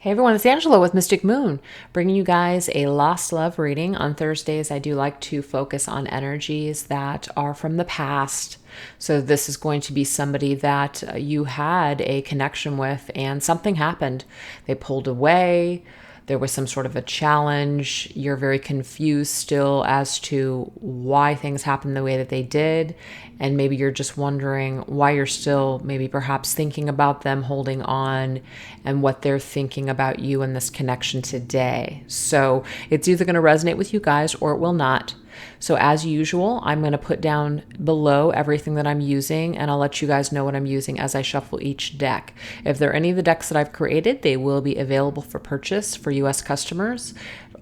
Hey everyone, it's Angela with Mystic Moon, bringing you guys a lost love reading. On Thursdays, I do like to focus on energies that are from the past. So this is going to be somebody that you had a connection with and something happened. They pulled away. There was some sort of a challenge. You're very confused still as to why things happened the way that they did. And maybe you're just wondering why you're still maybe perhaps thinking about them, holding on, and what they're thinking about you and this connection today. So it's either going to resonate with you guys or it will not. So as usual, I'm going to put down below everything that I'm using, and I'll let you guys know what I'm using as I shuffle each deck. If there are any of the decks that I've created, they will be available for purchase for US customers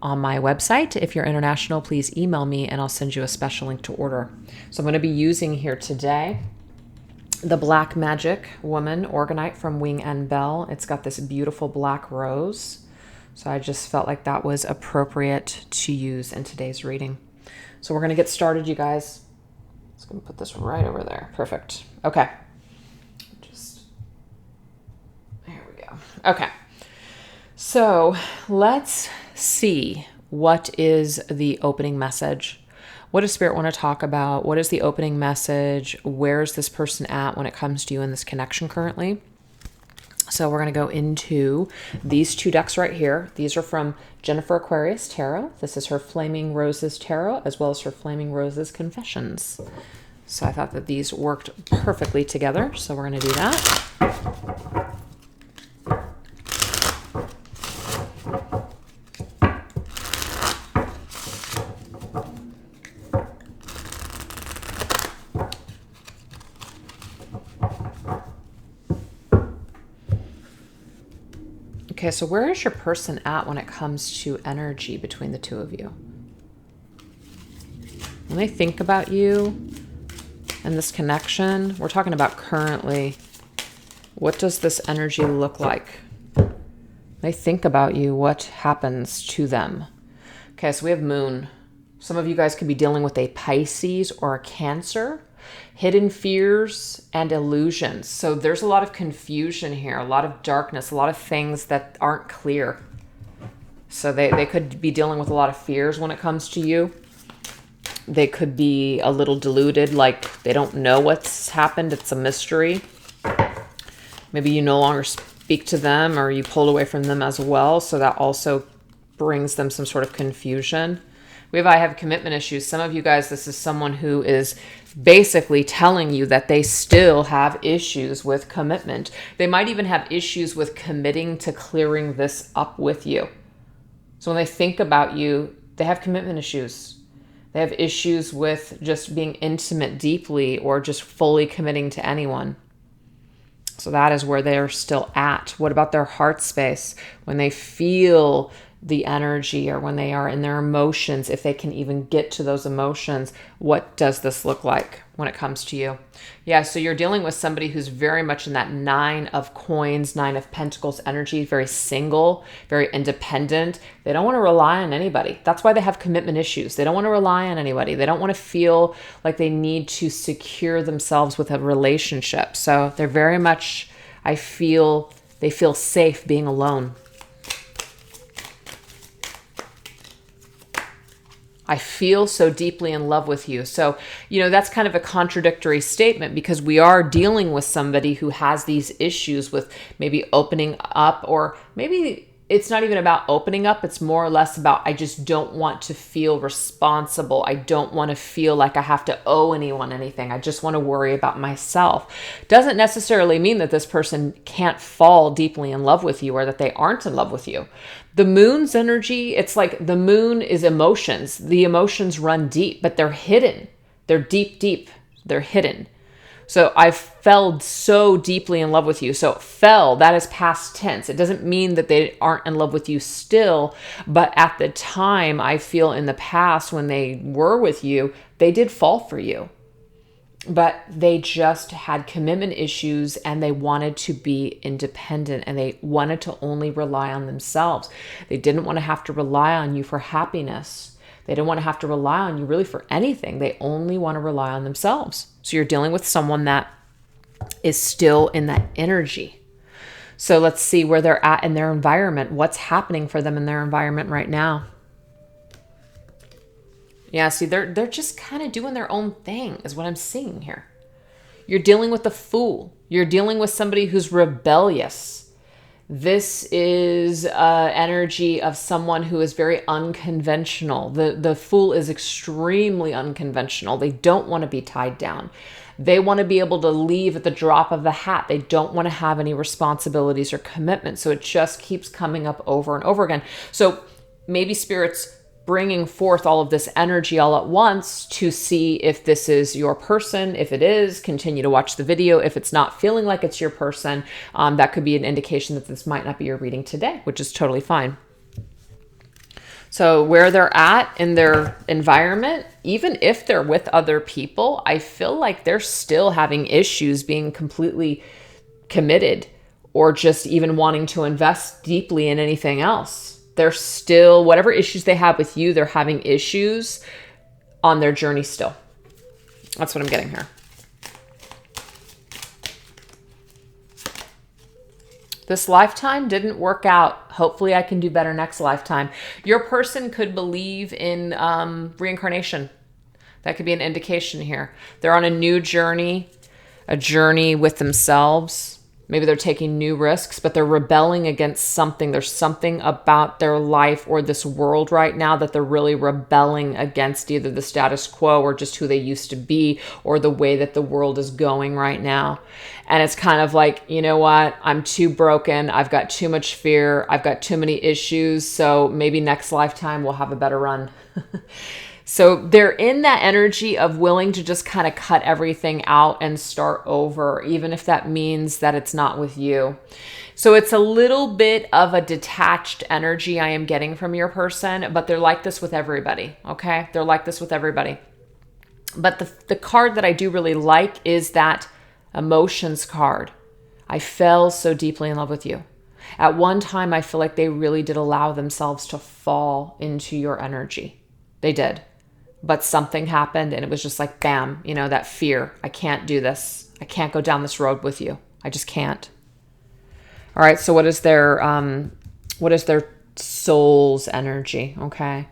on my website. If you're international, please email me and I'll send you a special link to order. So I'm going to be using here today the Black Magic Woman Orgonite from Wing and Bell. It's got this beautiful black rose. So I just felt like that was appropriate to use in today's reading. So we're going to get started, you guys. Just going to put this right over there. Perfect. Okay. There we go. Okay. So let's see, what is the opening message? What does Spirit want to talk about? What is the opening message? Where's this person at when it comes to you in this connection currently? So we're going to go into these two decks right here. These are from Jennifer Aquarius Tarot. This is her Flaming Roses Tarot, as well as her Flaming Roses Confessions. So I thought that these worked perfectly together. So we're going to do that. Okay, so where is your person at when it comes to energy between the two of you? When they think about you and this connection, we're talking about currently, what does this energy look like? When they think about you, what happens to them? Okay, so we have Moon. Some of you guys could be dealing with a Pisces or a Cancer. Hidden fears and illusions. So there's a lot of confusion here, a lot of darkness, a lot of things that aren't clear. So they could be dealing with a lot of fears when it comes to you. They could be a little deluded, like they don't know what's happened. It's a mystery. Maybe you no longer speak to them or you pulled away from them as well. So that also brings them some sort of confusion. I have commitment issues. Some of you guys, this is someone who is basically telling you that they still have issues with commitment. They might even have issues with committing to clearing this up with you. So when they think about you, they have commitment issues. They have issues with just being intimate deeply or just fully committing to anyone. So that is where they're still at. What about their heart space? When they feel the energy or when they are in their emotions, if they can even get to those emotions, what does this look like when it comes to you? Yeah, so you're dealing with somebody who's very much in that 9 of Coins, 9 of Pentacles energy, very single, very independent. They don't want to rely on anybody. That's why they have commitment issues. They don't want to rely on anybody. They don't want to feel like they need to secure themselves with a relationship. So they're very much, they feel safe being alone. I feel so deeply in love with you. So, that's kind of a contradictory statement because we are dealing with somebody who has these issues with maybe opening up, or maybe it's not even about opening up. It's more or less about, I just don't want to feel responsible. I don't want to feel like I have to owe anyone anything. I just want to worry about myself. Doesn't necessarily mean that this person can't fall deeply in love with you or that they aren't in love with you. The moon's energy, it's like the moon is emotions. The emotions run deep, but they're hidden. They're deep. They're hidden. So I fell so deeply in love with you. So fell, that is past tense. It doesn't mean that they aren't in love with you still, but at the time, I feel in the past when they were with you, they did fall for you. But they just had commitment issues and they wanted to be independent and they wanted to only rely on themselves. They didn't want to have to rely on you for happiness. They don't want to have to rely on you really for anything. They only want to rely on themselves. So you're dealing with someone that is still in that energy. So let's see where they're at in their environment. What's happening for them in their environment right now? Yeah, see, they're just kind of doing their own thing is what I'm seeing here. You're dealing with a fool. You're dealing with somebody who's rebellious. This is energy of someone who is very unconventional. The fool is extremely unconventional. They don't want to be tied down. They want to be able to leave at the drop of the hat. They don't want to have any responsibilities or commitment. So it just keeps coming up over and over again. So maybe Spirit's bringing forth all of this energy all at once to see if this is your person. If it is, continue to watch the video. If it's not feeling like it's your person, that could be an indication that this might not be your reading today, which is totally fine. So where they're at in their environment, even if they're with other people, I feel like they're still having issues being completely committed or just even wanting to invest deeply in anything else. They're still, whatever issues they have with you, they're having issues on their journey still. That's what I'm getting here. This lifetime didn't work out. Hopefully I can do better next lifetime. Your person could believe in reincarnation. That could be an indication here. They're on a new journey, a journey with themselves. Maybe they're taking new risks, but they're rebelling against something. There's something about their life or this world right now that they're really rebelling against, either the status quo or just who they used to be or the way that the world is going right now. And it's kind of like, you know what? I'm too broken. I've got too much fear. I've got too many issues. So maybe next lifetime we'll have a better run. So they're in that energy of willing to just kind of cut everything out and start over, even if that means that it's not with you. So it's a little bit of a detached energy I am getting from your person, but they're like this with everybody, okay? They're like this with everybody. But the card that I do really like is that emotions card. I fell so deeply in love with you. At one time, I feel like they really did allow themselves to fall into your energy. They did. But something happened and it was just like, bam, you know, that fear. I can't do this. I can't go down this road with you. I just can't. All right. So what is their soul's energy? Okay.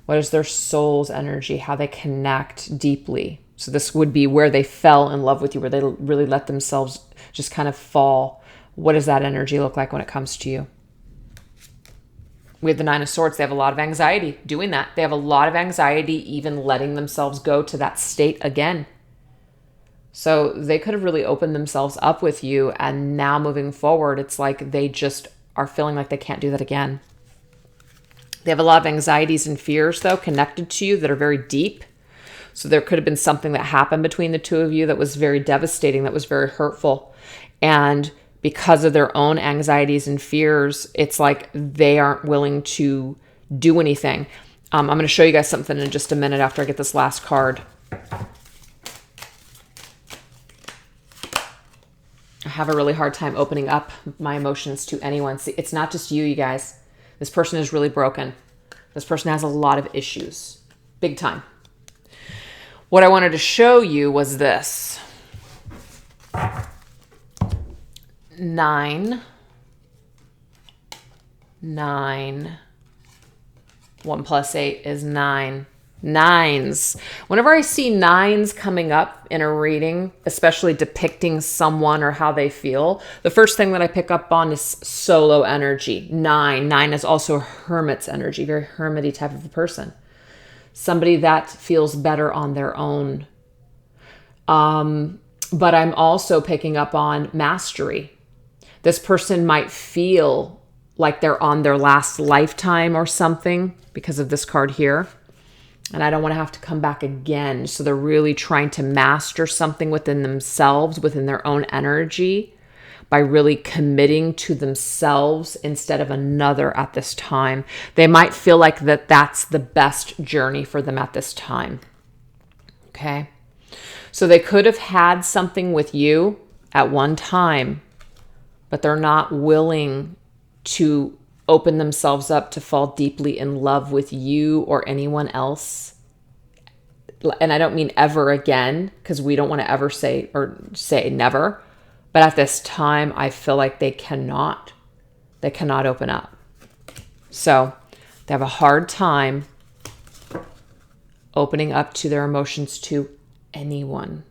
What is their soul's energy? How they connect deeply. So this would be where they fell in love with you, where they really let themselves just kind of fall. What does that energy look like when it comes to you? We have the Nine of Swords. They have a lot of anxiety doing that. They have a lot of anxiety even letting themselves go to that state again. So they could have really opened themselves up with you. And now moving forward, it's like they just are feeling like they can't do that again. They have a lot of anxieties and fears, though, connected to you that are very deep. So there could have been something that happened between the two of you that was very devastating, that was very hurtful. And because of their own anxieties and fears, it's like they aren't willing to do anything. I'm going to show you guys something in just a minute after I get this last card. I have a really hard time opening up my emotions to anyone. See, it's not just you guys. This person is really broken. This person has a lot of issues. Big time. What I wanted to show you was this. 9, 9, 1 plus 8 is 9. Nines. Whenever I see nines coming up in a reading, especially depicting someone or how they feel, the first thing that I pick up on is solo energy. 9 is also hermit's energy, very hermity type of a person. Somebody that feels better on their own. But I'm also picking up on mastery. This person might feel like they're on their last lifetime or something because of this card here. And I don't want to have to come back again. So they're really trying to master something within themselves, within their own energy, by really committing to themselves instead of another at this time. They might feel like that's the best journey for them at this time. Okay. So they could have had something with you at one time, but they're not willing to open themselves up to fall deeply in love with you or anyone else. And I don't mean ever again, because we don't want to ever say never, But at this time, I feel like they cannot open up. So they have a hard time opening up to their emotions to anyone.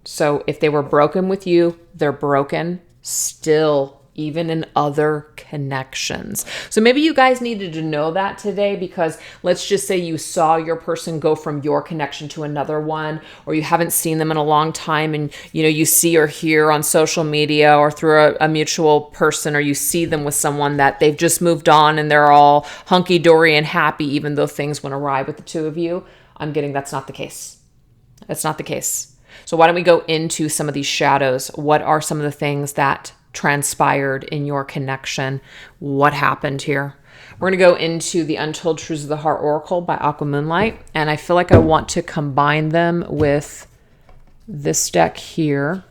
So if they were broken with you, they're broken still, even in other connections. So maybe you guys needed to know that today, because let's just say you saw your person go from your connection to another one, or you haven't seen them in a long time, and you see or hear on social media or through a mutual person, or you see them with someone that they've just moved on and they're all hunky-dory and happy even though things went awry with the two of you. I'm getting that's not the case. That's not the case. So why don't we go into some of these shadows? What are some of the things that transpired in your connection? What happened here? We're going to go into the Untold Truths of the Heart Oracle by Aqua Moonlight. And I feel like I want to combine them with this deck here.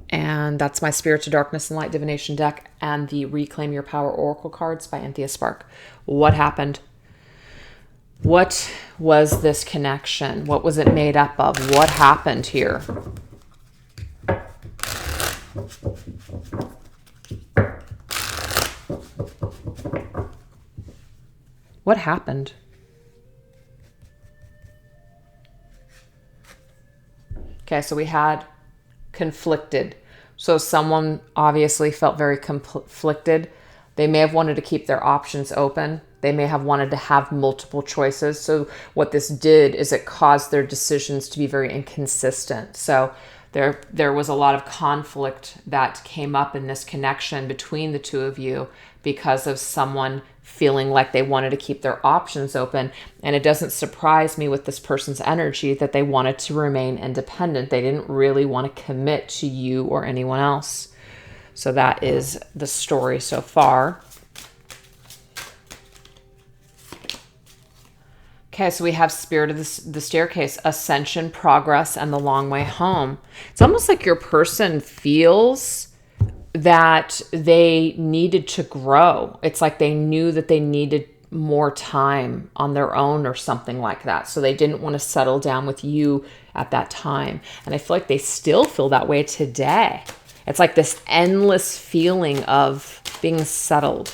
And that's my Spirits of Darkness and Light Divination deck, and the Reclaim Your Power Oracle cards by Anthea Spark. What happened? What was this connection? What was it made up of? What happened here? What happened? Okay, so we had conflicted. So someone obviously felt very conflicted. They may have wanted to keep their options open. They may have wanted to have multiple choices. So what this did is it caused their decisions to be very inconsistent. So there was a lot of conflict that came up in this connection between the two of you because of someone feeling like they wanted to keep their options open. And it doesn't surprise me with this person's energy that they wanted to remain independent. They didn't really want to commit to you or anyone else. So that is the story so far. Okay, so we have Spirit of the Staircase, Ascension, Progress, and the Long Way Home. It's almost like your person feels that they needed to grow. It's like they knew that they needed more time on their own or something like that. So they didn't want to settle down with you at that time. And I feel like they still feel that way today. It's like this endless feeling of being settled.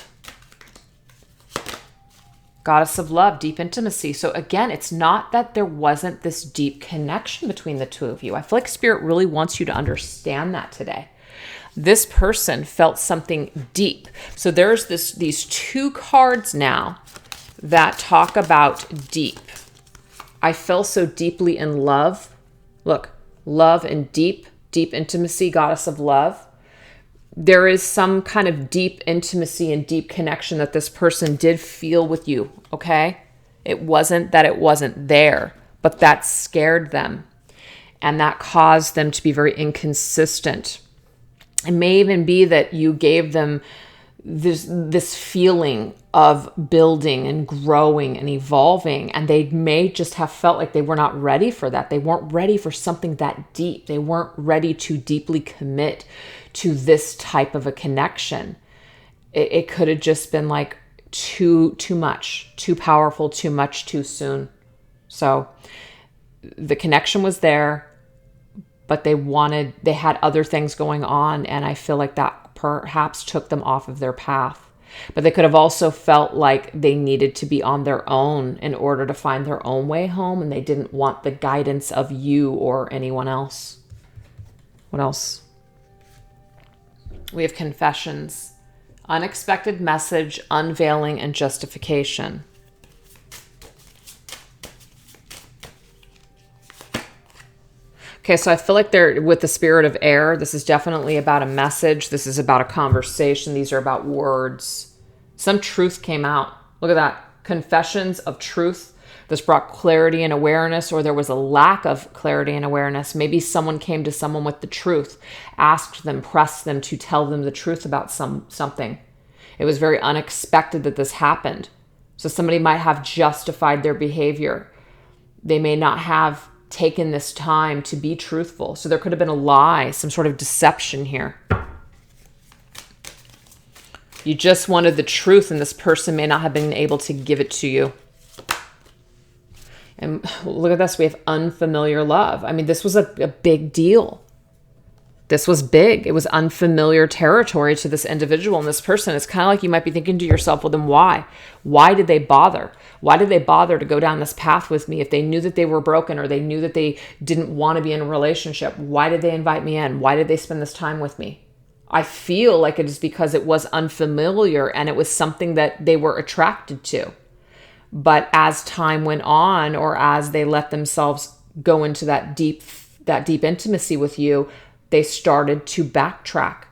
Goddess of Love, deep intimacy. So again, it's not that there wasn't this deep connection between the two of you. I feel like Spirit really wants you to understand that today. This person felt something deep. So there's these two cards now that talk about deep. I fell so deeply in love. Look, love and deep intimacy, Goddess of Love. There is some kind of deep intimacy and deep connection that this person did feel with you, okay? It wasn't that it wasn't there, but that scared them. And that caused them to be very inconsistent. It may even be that you gave them this feeling of building and growing and evolving, and they may just have felt like they were not ready for that. They weren't ready for something that deep. They weren't ready to deeply commit to this type of a connection. It could have just been like too much, too powerful, too much, too soon. So the connection was there, but they had other things going on, and I feel like that perhaps took them off of their path. But they could have also felt like they needed to be on their own in order to find their own way home, and they didn't want the guidance of you or anyone else. What else? We have confessions, unexpected message, unveiling, and justification. Okay, so I feel like they're with the Spirit of Air. This is definitely about a message. This is about a conversation. These are about words. Some truth came out. Look at that. Confessions of truth. This brought clarity and awareness, or there was a lack of clarity and awareness. Maybe someone came to someone with the truth, asked them, pressed them to tell them the truth about something. It was very unexpected that this happened. So somebody might have justified their behavior. They may not have taken this time to be truthful. So there could have been a lie, some sort of deception here. You just wanted the truth, and this person may not have been able to give it to you. And look at this. We have unfamiliar love. I mean, this was a big deal. This was big. It was unfamiliar territory to this individual and this person. It's kind of like you might be thinking to yourself, well, then why? Why did they bother? Why did they bother to go down this path with me? If they knew that they were broken or they knew that they didn't want to be in a relationship, why did they invite me in? Why did they spend this time with me? I feel like it is because it was unfamiliar and it was something that they were attracted to. But as time went on, or as they let themselves go into that deep intimacy with you, they started to backtrack.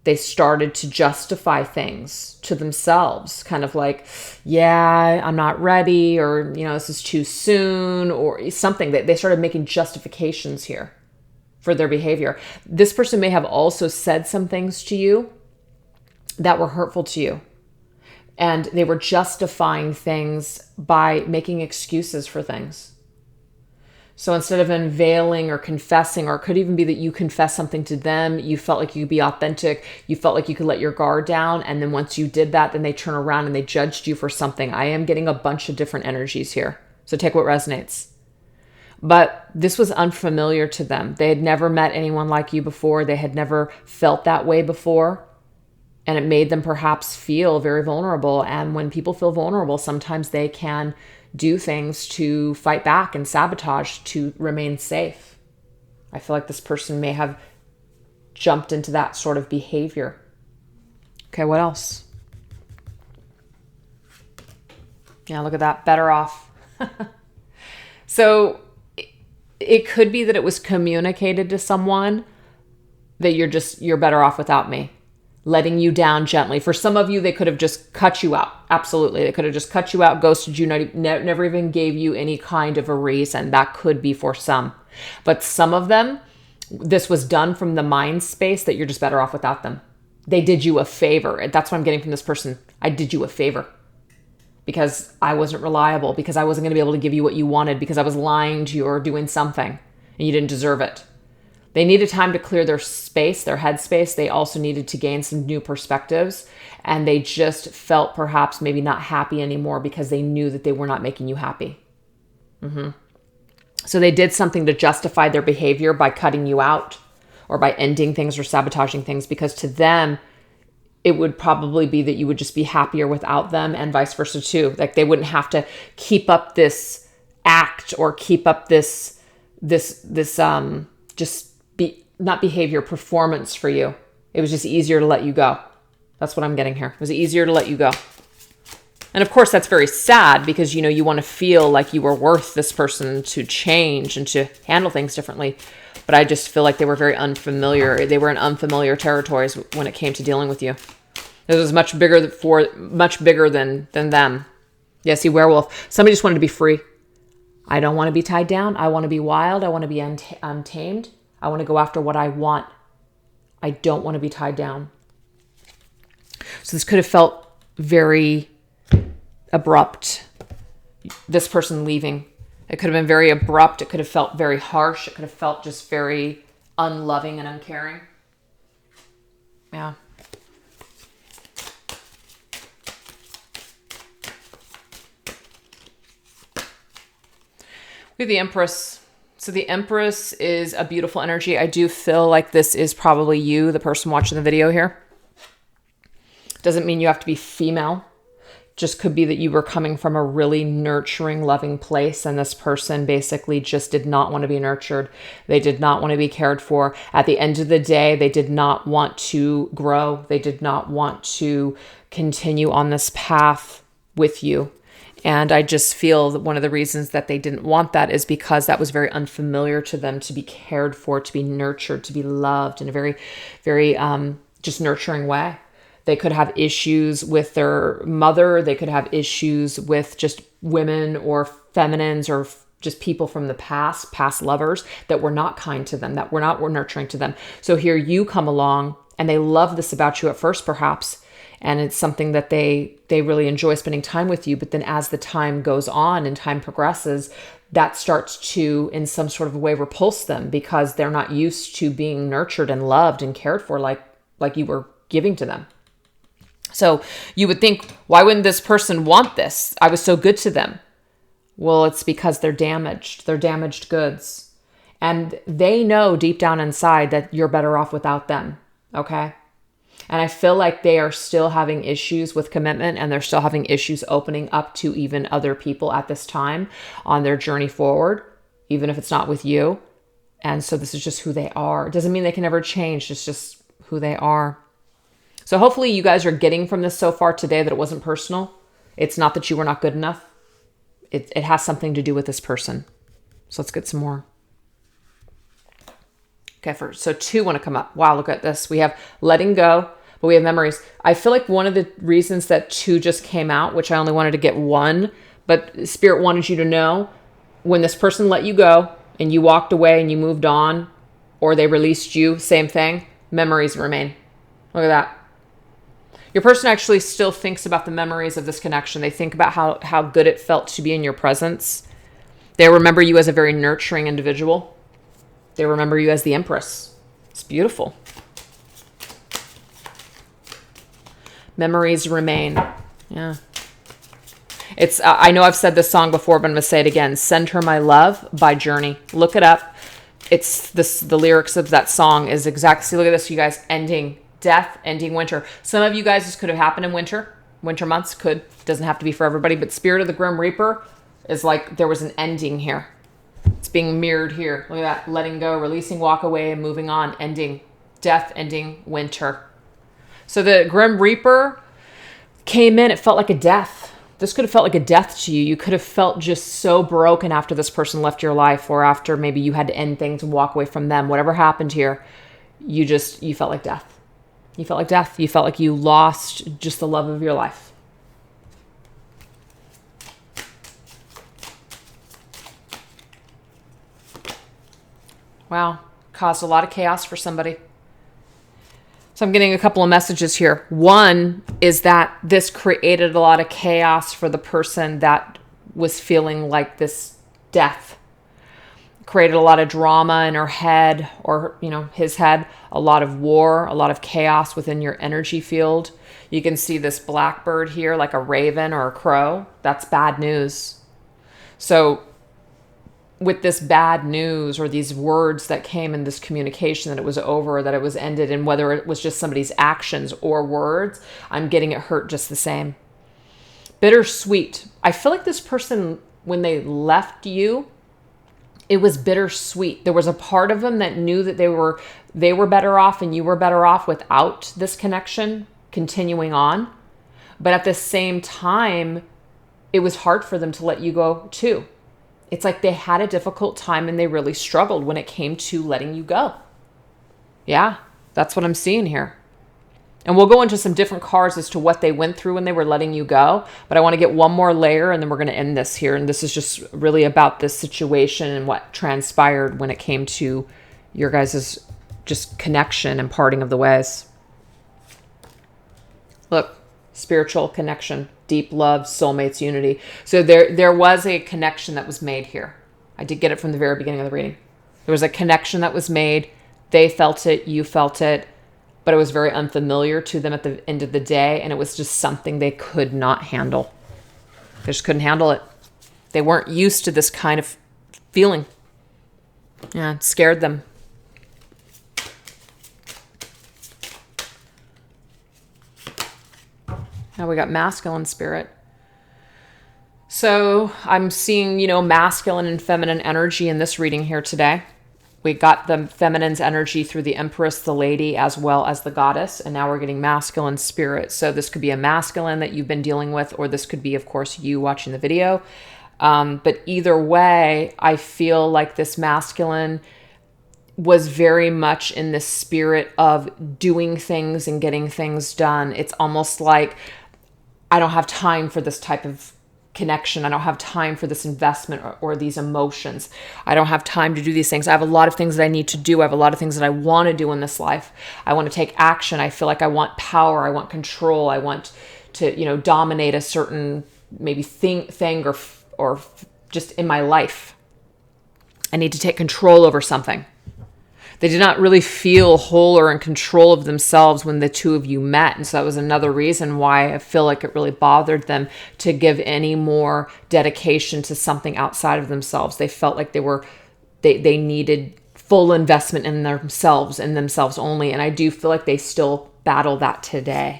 They started to justify things to themselves, kind of like, yeah, I'm not ready, or, this is too soon, or something. That they started making justifications here for their behavior. This person may have also said some things to you that were hurtful to you. And they were justifying things by making excuses for things. So instead of unveiling or confessing, or it could even be that you confess something to them, you felt like you could be authentic, you felt like you could let your guard down, and then once you did that, then they turn around and they judged you for something. I am getting a bunch of different energies here. So take what resonates. But this was unfamiliar to them. They had never met anyone like you before. They had never felt that way before. And it made them perhaps feel very vulnerable. And when people feel vulnerable, sometimes they can do things to fight back and sabotage to remain safe. I feel like this person may have jumped into that sort of behavior. Okay, what else? Yeah, look at that. Better off. So it could be that it was communicated to someone that you're better off without me. Letting you down gently. For some of you, they could have just cut you out. Absolutely. They could have just cut you out, ghosted you, never even gave you any kind of a reason. That could be for some. But some of them, this was done from the mind space that you're just better off without them. They did you a favor. That's what I'm getting from this person. I did you a favor because I wasn't reliable, because I wasn't going to be able to give you what you wanted, because I was lying to you or doing something and you didn't deserve it. They needed time to clear their space, their head space. They also needed to gain some new perspectives. And they just felt perhaps maybe not happy anymore because they knew that they were not making you happy. So they did something to justify their behavior by cutting you out or by ending things or sabotaging things, because to them, it would probably be that you would just be happier without them, and vice versa too. Like they wouldn't have to keep up this act or keep up this not behavior, performance for you. It was just easier to let you go. That's what I'm getting here. It was easier to let you go. And of course, that's very sad because, you want to feel like you were worth this person to change and to handle things differently. But I just feel like they were very unfamiliar. They were in unfamiliar territories when it came to dealing with you. It was much bigger than them. Yeah, see, werewolf. Somebody just wanted to be free. I don't want to be tied down. I want to be wild. I want to be untamed. I want to go after what I want. I don't want to be tied down. So this could have felt very abrupt. This person leaving. It could have been very abrupt. It could have felt very harsh. It could have felt just very unloving and uncaring. Yeah. We have the Empress. So the Empress is a beautiful energy. I do feel like this is probably you, the person watching the video here. Doesn't mean you have to be female. Just could be that you were coming from a really nurturing, loving place, and this person basically just did not want to be nurtured. They did not want to be cared for. At the end of the day, they did not want to grow. They did not want to continue on this path with you. And I just feel that one of the reasons that they didn't want that is because that was very unfamiliar to them, to be cared for, to be nurtured, to be loved in a very, very just nurturing way. They could have issues with their mother. They could have issues with just women or feminines or just people from the past lovers that were not kind to them, that were nurturing to them. So here you come along and they love this about you at first, perhaps. And it's something that they really enjoy spending time with you. But then as the time goes on and time progresses, that starts to, in some sort of a way, repulse them because they're not used to being nurtured and loved and cared for like you were giving to them. So you would think, why wouldn't this person want this? I was so good to them. Well, it's because they're damaged. They're damaged goods. And they know deep down inside that you're better off without them. Okay? And I feel like they are still having issues with commitment, and they're still having issues opening up to even other people at this time on their journey forward, even if it's not with you. And so this is just who they are. It doesn't mean they can never change. It's just who they are. So hopefully you guys are getting from this so far today that it wasn't personal. It's not that you were not good enough. It has something to do with this person. So let's get some more. Okay, so 2 want to come up. Wow, look at this. We have letting go, but we have memories. I feel like one of the reasons that 2 just came out, which I only wanted to get 1, but Spirit wanted you to know, when this person let you go and you walked away and you moved on, or they released you, same thing, memories remain. Look at that. Your person actually still thinks about the memories of this connection. They think about how good it felt to be in your presence. They remember you as a very nurturing individual. They remember you as the Empress. It's beautiful. Memories remain. Yeah. It's, I know I've said this song before, but I'm going to say it again. Send Her My Love by Journey. Look it up. It's this, the lyrics of that song is exactly, see, look at this, you guys, ending death, ending winter. Some of you guys, this could have happened in winter months, could, doesn't have to be for everybody, but Spirit of the Grim Reaper is like, there was an ending here. It's being mirrored here. Look at that, letting go, releasing, walk away, and moving on, ending death, ending winter. So the Grim Reaper came in, it felt like a death. This could have felt like a death to you. You could have felt just so broken after this person left your life, or after maybe you had to end things and walk away from them. Whatever happened here, you felt like death. You felt like death. You felt like you lost just the love of your life. Wow. Caused a lot of chaos for somebody. So I'm getting a couple of messages here. One is that this created a lot of chaos for the person that was feeling like this death. Created a lot of drama in her head, or, his head, a lot of war, a lot of chaos within your energy field. You can see this blackbird here, like a raven or a crow. That's bad news. So with this bad news, or these words that came in this communication, that it was over, that it was ended, and whether it was just somebody's actions or words, I'm getting it hurt just the same. Bittersweet. I feel like this person, when they left you, it was bittersweet. There was a part of them that knew that they were better off and you were better off without this connection continuing on. But at the same time, it was hard for them to let you go too. It's like they had a difficult time and they really struggled when it came to letting you go. Yeah, that's what I'm seeing here. And we'll go into some different cards as to what they went through when they were letting you go. But I want to get one more layer, and then we're going to end this here. And this is just really about this situation and what transpired when it came to your guys' just connection and parting of the ways. Look, spiritual connection, deep love, soulmates, unity. So there was a connection that was made here. I did get it from the very beginning of the reading. There was a connection that was made. They felt it, you felt it. But it was very unfamiliar to them at the end of the day, and it was just something they could not handle. They just couldn't handle it. They weren't used to this kind of feeling. Yeah, it scared them. Now we got masculine spirit. So I'm seeing, masculine and feminine energy in this reading here today. We got the feminine's energy through the Empress, the Lady, as well as the Goddess. And now we're getting masculine spirit. So this could be a masculine that you've been dealing with, or this could be, of course, you watching the video. But either way, I feel like this masculine was very much in the spirit of doing things and getting things done. It's almost like, I don't have time for this type of connection. I don't have time for this investment or these emotions. I don't have time to do these things. I have a lot of things that I need to do. I have a lot of things that I want to do in this life. I want to take action. I feel like I want power. I want control. I want to, dominate a certain maybe thing or just in my life. I need to take control over something. They did not really feel whole or in control of themselves when the two of you met. And so that was another reason why I feel like it really bothered them to give any more dedication to something outside of themselves. They felt like they needed full investment in themselves and themselves only. And I do feel like they still battle that today.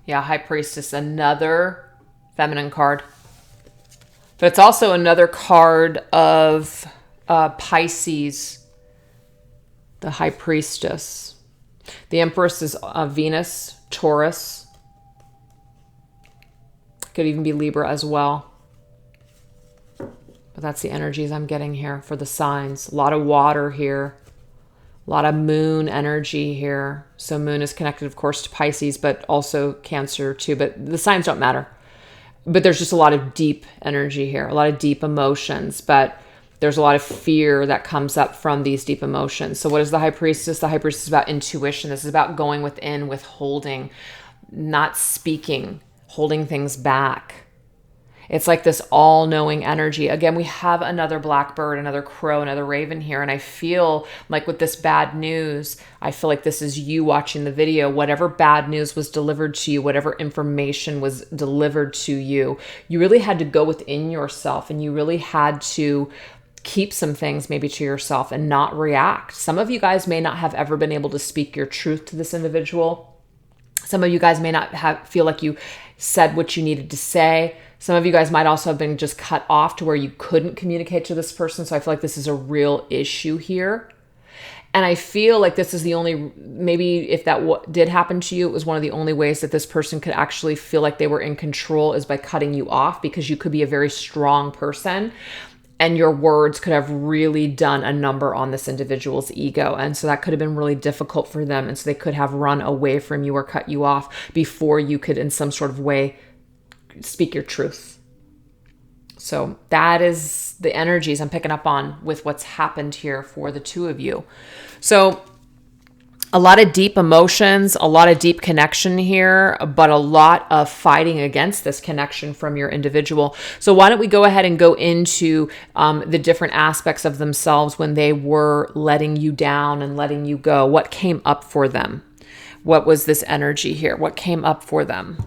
Yeah, High Priestess, another feminine card. But it's also another card of Pisces, the High Priestess. The Empress is Venus, Taurus. Could even be Libra as well. But that's the energies I'm getting here for the signs. A lot of water here. A lot of moon energy here. So moon is connected, of course, to Pisces, but also Cancer too. But the signs don't matter. But there's just a lot of deep energy here, a lot of deep emotions, but there's a lot of fear that comes up from these deep emotions. So what is the High Priestess? The High Priestess is about intuition. This is about going within, withholding, not speaking, holding things back. It's like this all-knowing energy. Again, we have another blackbird, another crow, another raven here. And I feel like with this bad news, I feel like this is you watching the video. Whatever bad news was delivered to you, whatever information was delivered to you, you really had to go within yourself and you really had to keep some things maybe to yourself and not react. Some of you guys may not have ever been able to speak your truth to this individual. Some of you guys may not feel like you said what you needed to say. Some of you guys might also have been just cut off to where you couldn't communicate to this person. So I feel like this is a real issue here. And I feel like this is the only, maybe if that did happen to you, it was one of the only ways that this person could actually feel like they were in control is by cutting you off, because you could be a very strong person and your words could have really done a number on this individual's ego. And so that could have been really difficult for them. And so they could have run away from you or cut you off before you could in some sort of way speak your truth. So that is the energies I'm picking up on with what's happened here for the two of you. So a lot of deep emotions, a lot of deep connection here, but a lot of fighting against this connection from your individual. So why don't we go ahead and go into the different aspects of themselves when they were letting you down and letting you go. What came up for them? What was this energy here? What came up for them?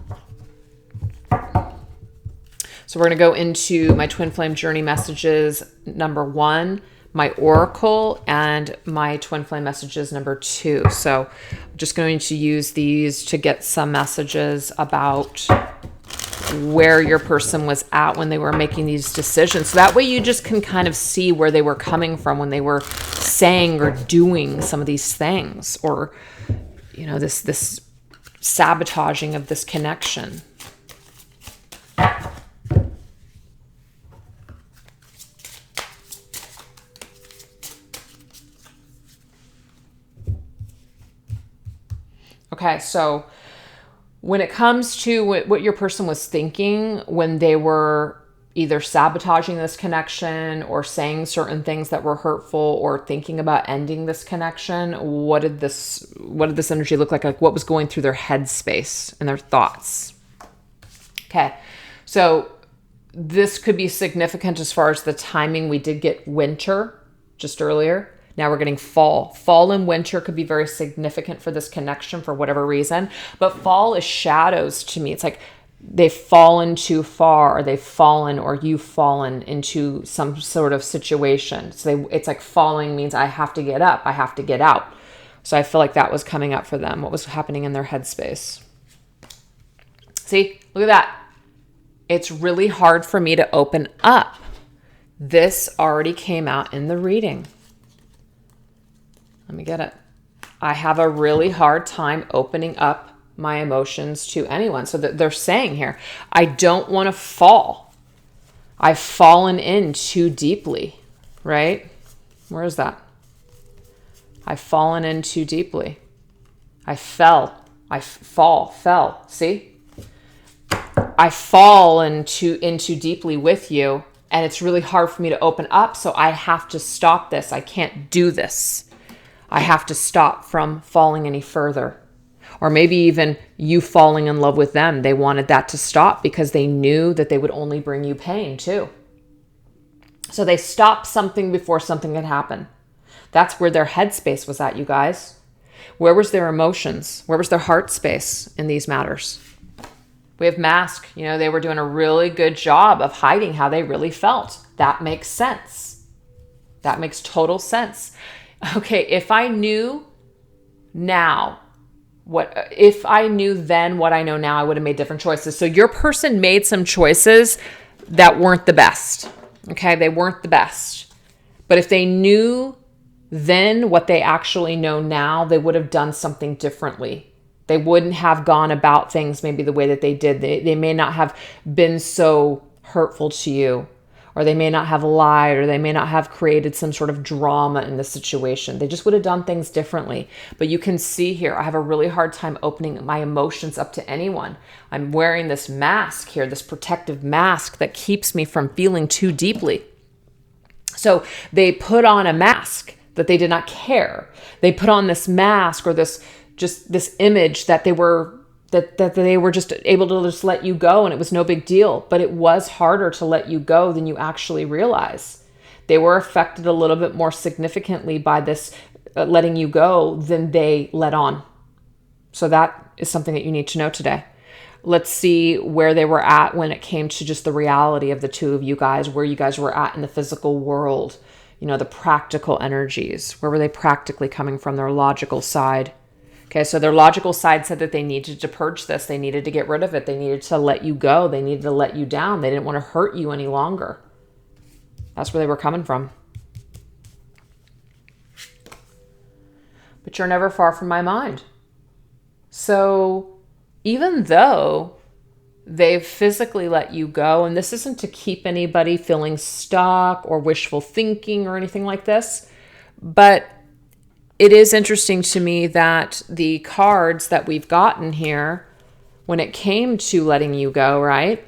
So we're going to go into my Twin Flame Journey messages number 1, my Oracle, and my Twin Flame messages number 2. So I'm just going to use these to get some messages about where your person was at when they were making these decisions. So that way you just can kind of see where they were coming from when they were saying or doing some of these things, or, you know, this sabotaging of this connection. Okay, so when it comes to what your person was thinking when they were either sabotaging this connection or saying certain things that were hurtful or thinking about ending this connection, what did this energy look like? Like, what was going through their headspace and their thoughts? Okay, so this could be significant as far as the timing. We did get winter just earlier. Now we're getting fall. Fall and winter could be very significant for this connection for whatever reason. But fall is shadows to me. It's like they've fallen too far, or they've fallen, or you've fallen into some sort of situation. So it's like falling means I have to get up. I have to get out. So I feel like that was coming up for them. What was happening in their headspace? See, look at that. It's really hard for me to open up. This already came out in the reading. Let me get it. I have a really hard time opening up my emotions to anyone. So that they're saying here, I don't want to fall. I've fallen in too deeply, right? Where is that? I've fallen in too deeply. I fell. Fell. See? I fall into deeply with you, and it's really hard for me to open up. So I have to stop this. I can't do this. I have to stop from falling any further. Or maybe even you falling in love with them. They wanted that to stop because they knew that they would only bring you pain too. So they stopped something before something could happen. That's where their headspace was at, you guys. Where was their emotions? Where was their heart space in these matters? We have mask. They were doing a really good job of hiding how they really felt. That makes sense. That makes total sense. Okay, if I knew now, if I knew then what I know now, I would have made different choices. So your person made some choices that weren't the best. Okay, they weren't the best. But if they knew then what they actually know now, they would have done something differently. They wouldn't have gone about things maybe the way that they did. They may not have been so hurtful to you, or they may not have lied, or they may not have created some sort of drama in the situation. They just would have done things differently. But you can see here, I have a really hard time opening my emotions up to anyone. I'm wearing this mask here, this protective mask that keeps me from feeling too deeply. So they put on a mask that they did not care. They put on this mask or this image that they were just able to just let you go, and it was no big deal. But it was harder to let you go than you actually realize. They were affected a little bit more significantly by this letting you go than they let on. So that is something that you need to know today. Let's see where they were at when it came to just the reality of the two of you guys, where you guys were at in the physical world. The practical energies. Where were they practically coming from? Their logical side. Okay, so their logical side said that they needed to purge this. They needed to get rid of it. They needed to let you go. They needed to let you down. They didn't want to hurt you any longer. That's where they were coming from. But you're never far from my mind. So even though they've physically let you go, and this isn't to keep anybody feeling stuck or wishful thinking or anything like this, but it is interesting to me that the cards that we've gotten here, when it came to letting you go, right?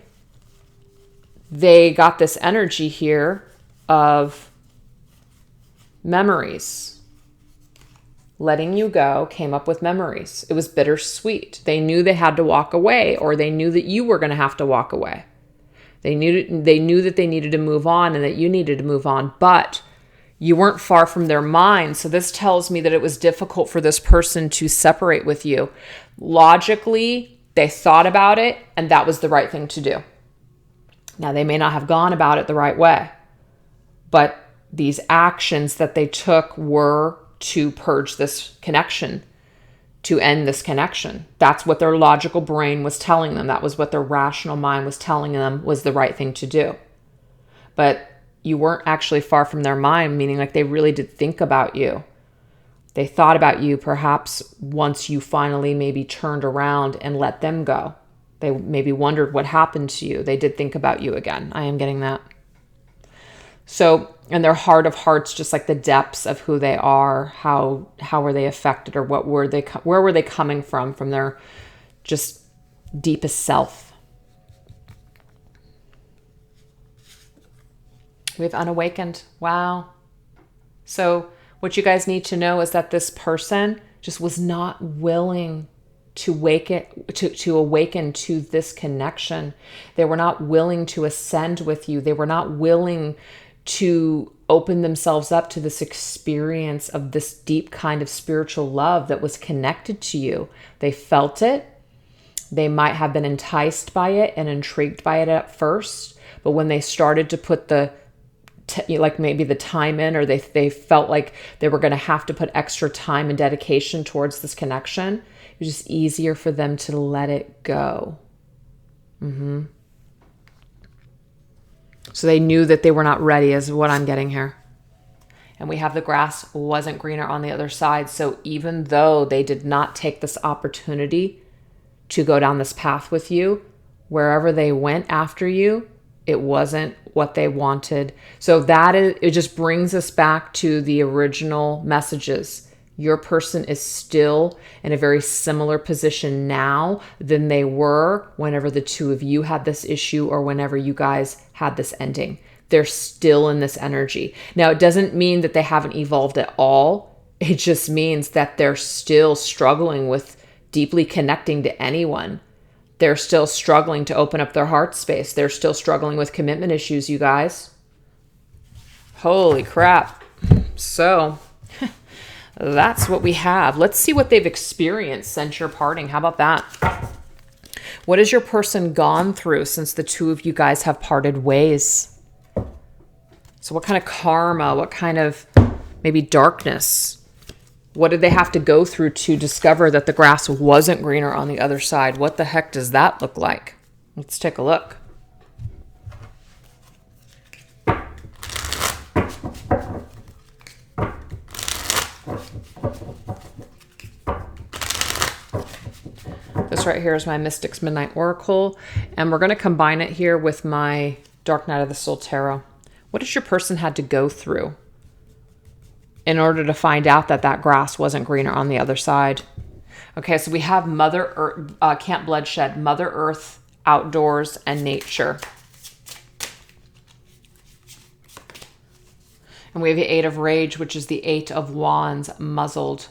They got this energy here of memories. Letting you go came up with memories. It was bittersweet. They knew they had to walk away, or they knew that you were going to have to walk away. They knew that they needed to move on and that you needed to move on, but you weren't far from their mind. So this tells me that it was difficult for this person to separate with you. Logically, they thought about it, and that was the right thing to do. Now, they may not have gone about it the right way, but these actions that they took were to purge this connection, to end this connection. That's what their logical brain was telling them. That was what their rational mind was telling them was the right thing to do. But you weren't actually far from their mind, meaning like they really did think about you. They thought about you perhaps once you finally maybe turned around and let them go. They maybe wondered what happened to you. They did think about you again. I am getting that. So in their heart of hearts, just like the depths of who they are, how were they affected, or where were they coming from their just deepest self. We have unawakened. Wow. So what you guys need to know is that this person just was not willing to awaken to this connection. They were not willing to ascend with you. They were not willing to open themselves up to this experience of this deep kind of spiritual love that was connected to you. They felt it. They might have been enticed by it and intrigued by it at first, but when they started to put maybe the time in, or they felt like they were going to have to put extra time and dedication towards this connection, it was just easier for them to let it go. So they knew that they were not ready, is what I'm getting here. And we have the grass wasn't greener on the other side. So even though they did not take this opportunity to go down this path with you, wherever they went after you, it wasn't what they wanted. So it just brings us back to the original messages. Your person is still in a very similar position now than they were whenever the two of you had this issue, or whenever you guys had this ending. They're still in this energy. Now, it doesn't mean that they haven't evolved at all. It just means that they're still struggling with deeply connecting to anyone. They're still struggling to open up their heart space. They're still struggling with commitment issues, you guys. Holy crap. So that's what we have. Let's see what they've experienced since your parting. How about that? What has your person gone through since the two of you guys have parted ways? So what kind of karma, what kind of maybe darkness? What did they have to go through to discover that the grass wasn't greener on the other side? What the heck does that look like? Let's take a look. This right here is my Mystic's Midnight Oracle, and we're going to combine it here with my Dark Night of the Soul Tarot. What has your person had to go through in order to find out that that grass wasn't greener on the other side? Okay, so we have Mother Earth, Camp Bloodshed, Mother Earth, outdoors, and nature. And we have the Eight of Rage, which is the Eight of Wands, muzzled.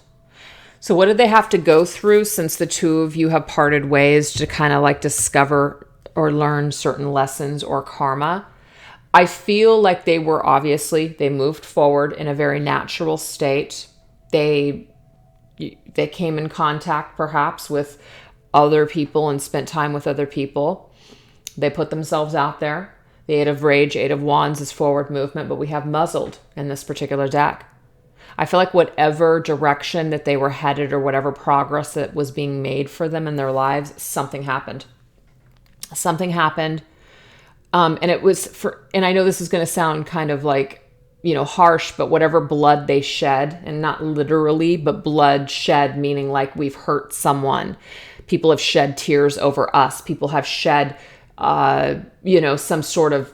So what did they have to go through since the two of you have parted ways to kind of like discover or learn certain lessons or karma? I feel like they moved forward in a very natural state. They came in contact perhaps with other people and spent time with other people. They put themselves out there. The Eight of Rage, Eight of Wands is forward movement, but we have muzzled in this particular deck. I feel like whatever direction that they were headed or whatever progress that was being made for them in their lives, something happened. Something happened. And it was and I know this is going to sound kind of like, harsh, but whatever blood they shed, and not literally, but blood shed, meaning like we've hurt someone. People have shed tears over us. People have shed, some sort of,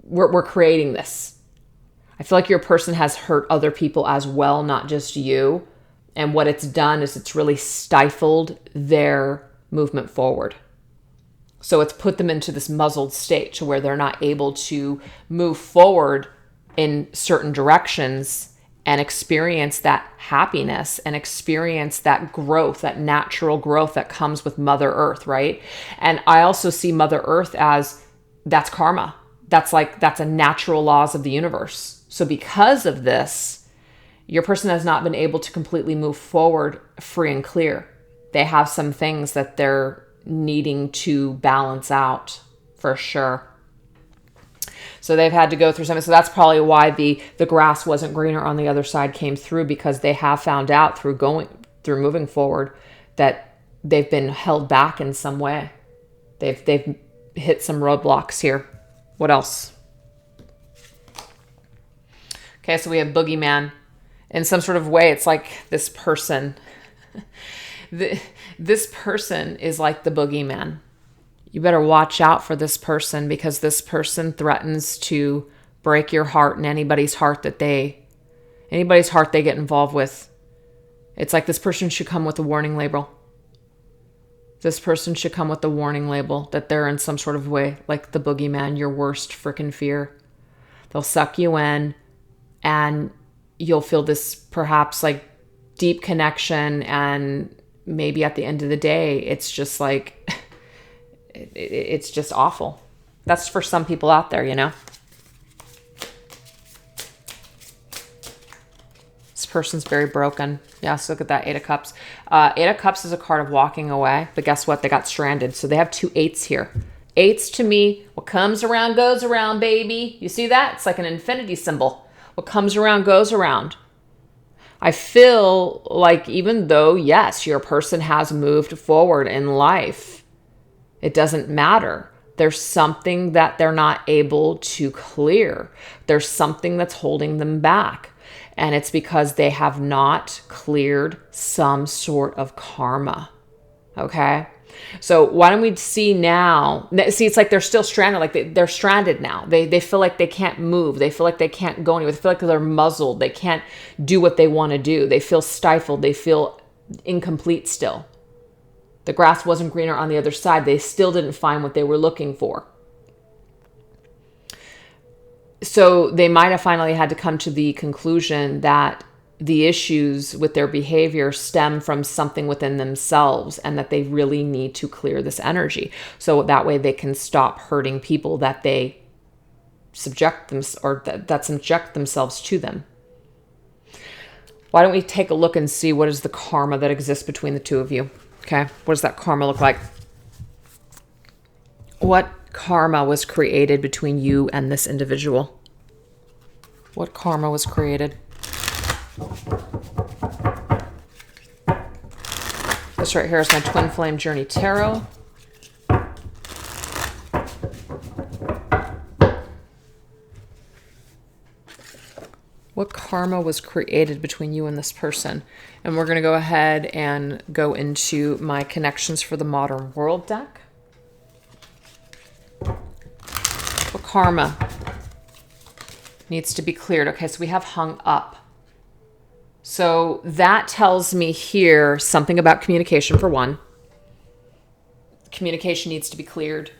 we're creating this. I feel like your person has hurt other people as well, not just you. And what it's done is it's really stifled their movement forward. So it's put them into this muzzled state to where they're not able to move forward in certain directions and experience that happiness and experience that growth, that natural growth that comes with Mother Earth, right? And I also see Mother Earth as that's karma. That's a natural laws of the universe. So because of this, your person has not been able to completely move forward free and clear. They have some things that they're needing to balance out for sure. So they've had to go through something. So that's probably why the grass wasn't greener on the other side came through, because they have found out through moving forward that they've been held back in some way. They've hit some roadblocks here. What else? Okay, so we have boogeyman. In some sort of way, it's like this person. This person is like the boogeyman. You better watch out for this person, because this person threatens to break your heart and anybody's heart they get involved with. It's like this person should come with a warning label. This person should come with the warning label that they're in some sort of way like the boogeyman, your worst freaking fear. They'll suck you in and you'll feel this perhaps like deep connection, and maybe at the end of the day, it's just like, it's just awful. That's for some people out there, This person's very broken. Yes, look at that, Eight of Cups. Eight of Cups is a card of walking away, but guess what? They got stranded. So they have two eights here. Eights to me, what comes around goes around, baby. You see that? It's like an infinity symbol. What comes around goes around. I feel like even though, yes, your person has moved forward in life, it doesn't matter. There's something that they're not able to clear. There's something that's holding them back. And it's because they have not cleared some sort of karma. Okay? So why don't we see now? See, it's like they're still stranded. Like they're stranded now. They feel like they can't move. They feel like they can't go anywhere. They feel like they're muzzled. They can't do what they want to do. They feel stifled. They feel incomplete still. The grass wasn't greener on the other side. They still didn't find what they were looking for. So they might have finally had to come to the conclusion that the issues with their behavior stem from something within themselves, and that they really need to clear this energy. So that way they can stop hurting people that they subject them, or that subject themselves to them. Why don't we take a look and see what is the karma that exists between the two of you? Okay. What does that karma look like? What karma was created between you and this individual? What karma was created? This right here is my Twin Flame Journey Tarot. What karma was created between you and this person? And we're going to go ahead and go into my Connections for the Modern World deck. What karma needs to be cleared? Okay, so we have hung up. So that tells me here something about communication, for one. Communication needs to be cleared.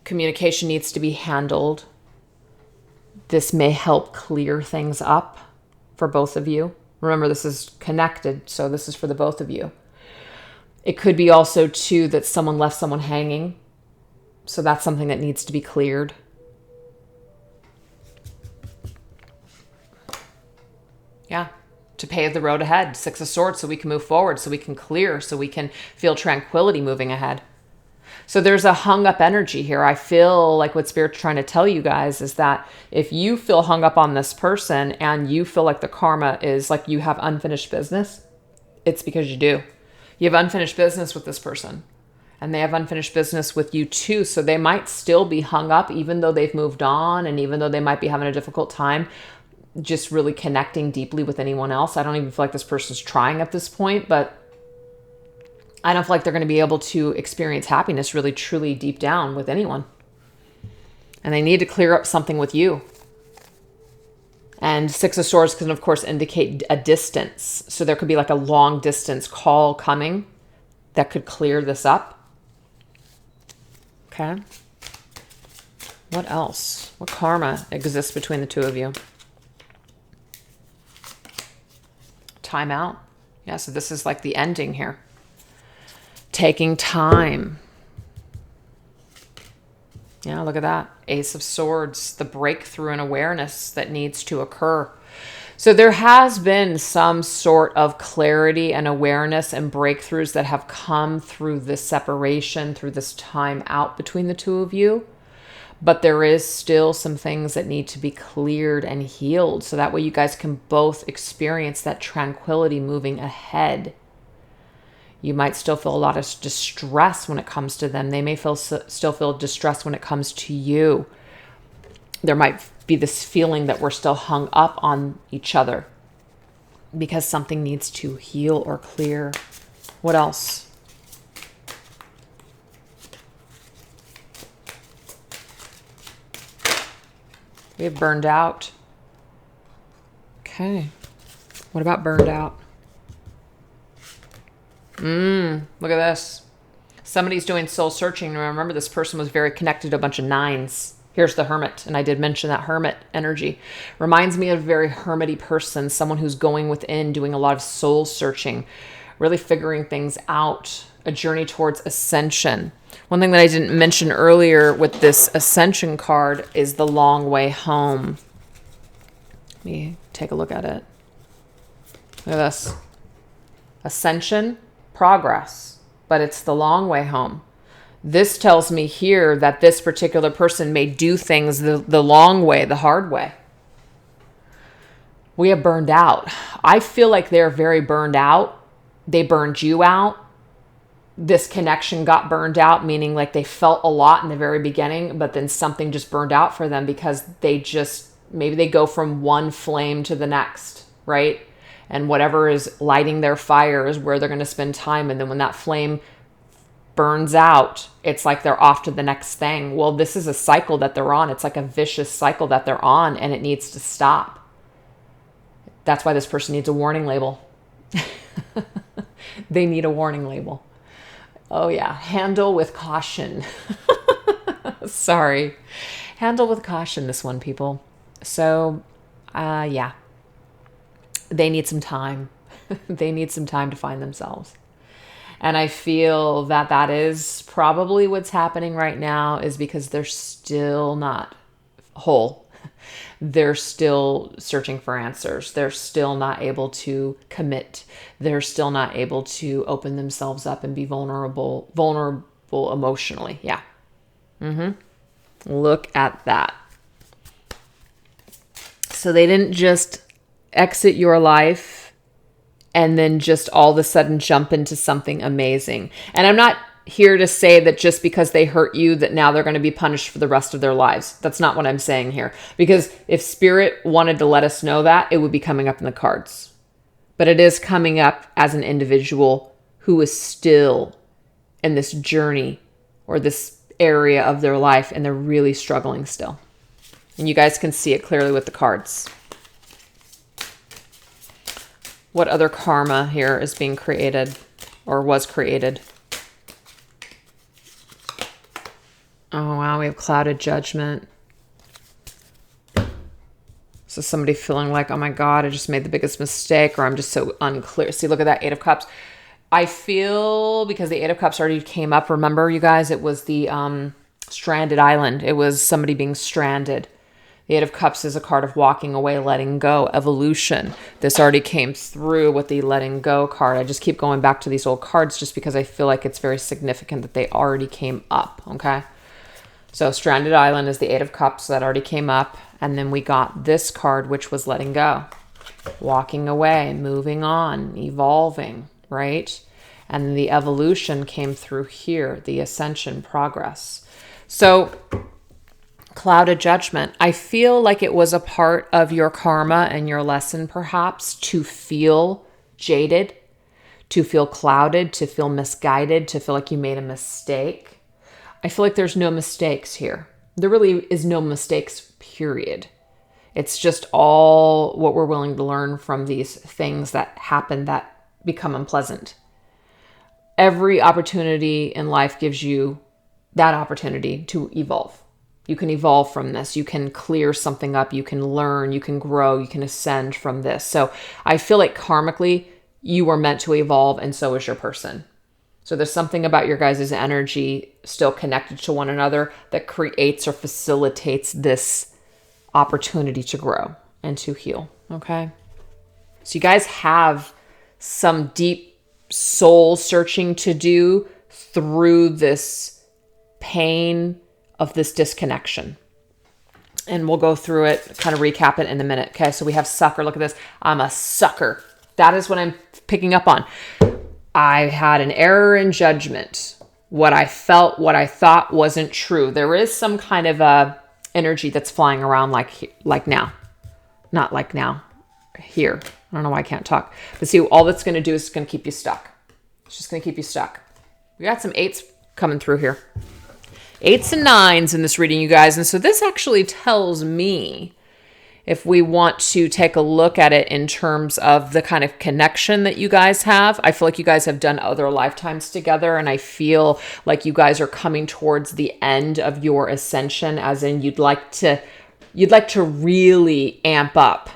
Communication needs to be handled. This may help clear things up for both of you. Remember, this is connected, so this is for the both of you. It could be also, too, that someone left someone hanging. So that's something that needs to be cleared. Yeah, to pave the road ahead. Six of Swords, so we can move forward, so we can clear, so we can feel tranquility moving ahead. So there's a hung up energy here. I feel like what Spirit's trying to tell you guys is that if you feel hung up on this person and you feel like the karma is like you have unfinished business, it's because you do. You have unfinished business with this person, and they have unfinished business with you too. So they might still be hung up even though they've moved on, and even though they might be having a difficult time just really connecting deeply with anyone else. I don't even feel like this person's trying at this point, but I don't feel like they're going to be able to experience happiness really, truly deep down with anyone. And they need to clear up something with you. And Six of Swords can, of course, indicate a distance. So there could be like a long distance call coming that could clear this up. Okay. What else? What karma exists between the two of you? Time out. Yeah, so this is like the ending here. Taking time. Yeah, look at that. Ace of Swords, the breakthrough in awareness that needs to occur. So there has been some sort of clarity and awareness and breakthroughs that have come through this separation, through this time out between the two of you. But there is still some things that need to be cleared and healed. So that way you guys can both experience that tranquility moving ahead. You might still feel a lot of distress when it comes to them. They may still feel distress when it comes to you. There might be this feeling that we're still hung up on each other because something needs to heal or clear. What else? We have burned out. Okay. What about burned out? Look at this. Somebody's doing soul searching. Remember, this person was very connected to a bunch of nines. Here's the Hermit, and I did mention that Hermit energy. Reminds me of a very hermity person, someone who's going within, doing a lot of soul searching, really figuring things out, a journey towards ascension. One thing that I didn't mention earlier with this Ascension card is the long way home. Let me take a look at it. Look at this. Ascension, progress, but it's the long way home. This tells me here that this particular person may do things the long way, the hard way. We have burned out. I feel like they're very burned out. They burned you out. This connection got burned out, meaning like they felt a lot in the very beginning, but then something just burned out for them because they just, maybe they go from one flame to the next, right? And whatever is lighting their fire is where they're going to spend time. And then when that flame burns out, it's like they're off to the next thing. Well, this is a cycle that they're on. It's like a vicious cycle that they're on, and it needs to stop. That's why this person needs a warning label. They need a warning label. Oh yeah, handle with caution. Sorry. Handle with caution, this one, people. So, yeah. they need some time. They need some time to find themselves. And I feel that that is probably what's happening right now, is because they're still not whole. They're still searching for answers. They're still not able to commit. They're still not able to open themselves up and be vulnerable emotionally. Yeah. Look at that. So they didn't just exit your life and then just all of a sudden jump into something amazing. And I'm not here to say that just because they hurt you that now they're going to be punished for the rest of their lives. That's not what I'm saying here. Because if Spirit wanted to let us know that, it would be coming up in the cards. But it is coming up as an individual who is still in this journey or this area of their life, and they're really struggling still. And you guys can see it clearly with the cards. What other karma here is being created or was created? Oh, wow. We have clouded judgment. So somebody feeling like, oh my God, I just made the biggest mistake, or I'm just so unclear. See, look at that 8 of Cups. I feel, because the 8 of Cups already came up, remember you guys, it was the stranded island. It was somebody being stranded. The 8 of Cups is a card of walking away, letting go, evolution. This already came through with the letting go card. I just keep going back to these old cards just because I feel like it's very significant that they already came up, okay? So stranded island is the 8 of Cups that already came up. And then we got this card, which was letting go, walking away, moving on, evolving, right? And the evolution came through here, the ascension, progress. So clouded judgment. I feel like it was a part of your karma and your lesson, perhaps, to feel jaded, to feel clouded, to feel misguided, to feel like you made a mistake. I feel like there's no mistakes here. There really is no mistakes, period. It's just all what we're willing to learn from these things that happen that become unpleasant. Every opportunity in life gives you that opportunity to evolve. You can evolve from this. You can clear something up. You can learn. You can grow. You can ascend from this. So I feel like karmically, you were meant to evolve, and so is your person. So there's something about your guys' energy still connected to one another that creates or facilitates this opportunity to grow and to heal. Okay. So you guys have some deep soul searching to do through this pain of this disconnection. And we'll go through it, kind of recap it in a minute. Okay, so we have sucker. Look at this. I'm a sucker. That is what I'm picking up on. I had an error in judgment. What I felt, what I thought wasn't true. There is some kind of a energy that's flying around like now. Not like now. Here. I don't know why I can't talk. But see, all that's going to do is going to keep you stuck. It's just going to keep you stuck. We got some 8s coming through here. 8s and 9s in this reading, you guys. And so this actually tells me, if we want to take a look at it in terms of the kind of connection that you guys have, I feel like you guys have done other lifetimes together. And I feel like you guys are coming towards the end of your ascension, as in you'd like to really amp up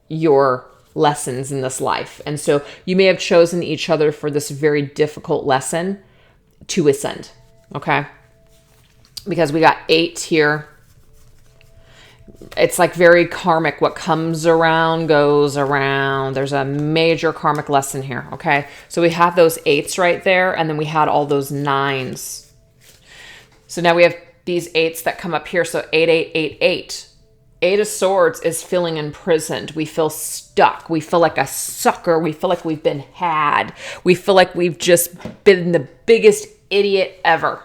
your lessons in this life. And so you may have chosen each other for this very difficult lesson to ascend. Okay. Because we got 8 here. It's like very karmic. What comes around goes around. There's a major karmic lesson here. Okay. So we have those 8s right there. And then we had all those 9s. So now we have these 8s that come up here. So 8, 8, 8, 8. 8 of Swords is feeling imprisoned. We feel stuck. We feel like a sucker. We feel like we've been had. We feel like we've just been the biggest idiot ever.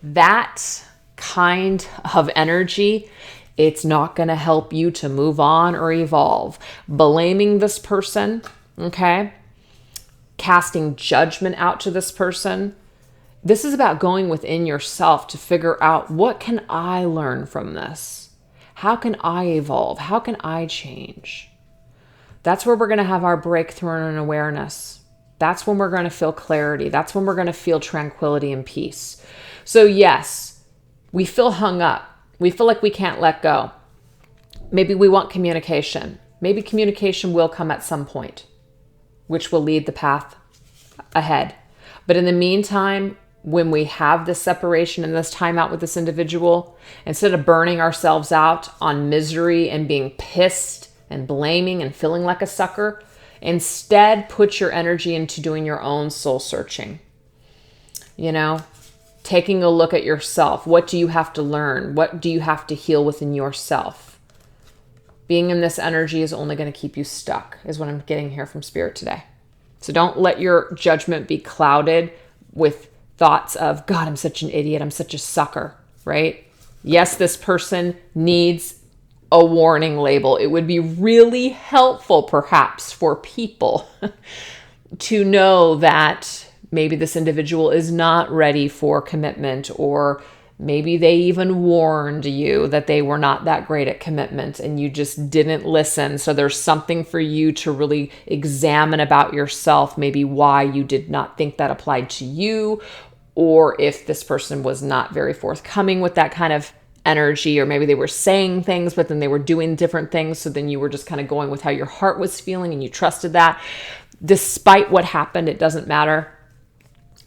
That kind of energy, it's not going to help you to move on or evolve. Blaming this person, okay? Casting judgment out to this person. This is about going within yourself to figure out, what can I learn from this? How can I evolve? How can I change? That's where we're going to have our breakthrough and awareness. That's when we're going to feel clarity. That's when we're going to feel tranquility and peace. So yes, we feel hung up. We feel like we can't let go. Maybe we want communication. maybe communication will come at some point, which will lead the path ahead. But in the meantime, when we have this separation and this time out with this individual, instead of burning ourselves out on misery and being pissed and blaming and feeling like a sucker, instead put your energy into doing your own soul searching. Taking a look at yourself. What do you have to learn? What do you have to heal within yourself? Being in this energy is only going to keep you stuck, is what I'm getting here from Spirit today. So don't let your judgment be clouded with thoughts of, God, I'm such an idiot. I'm such a sucker, right? Yes, this person needs a warning label. It would be really helpful, perhaps, for people to know that maybe this individual is not ready for commitment, or maybe they even warned you that they were not that great at commitment and you just didn't listen. So there's something for you to really examine about yourself, maybe why you did not think that applied to you, or if this person was not very forthcoming with that kind of energy, or maybe they were saying things, but then they were doing different things. So then you were just kind of going with how your heart was feeling and you trusted that. Despite what happened, it doesn't matter.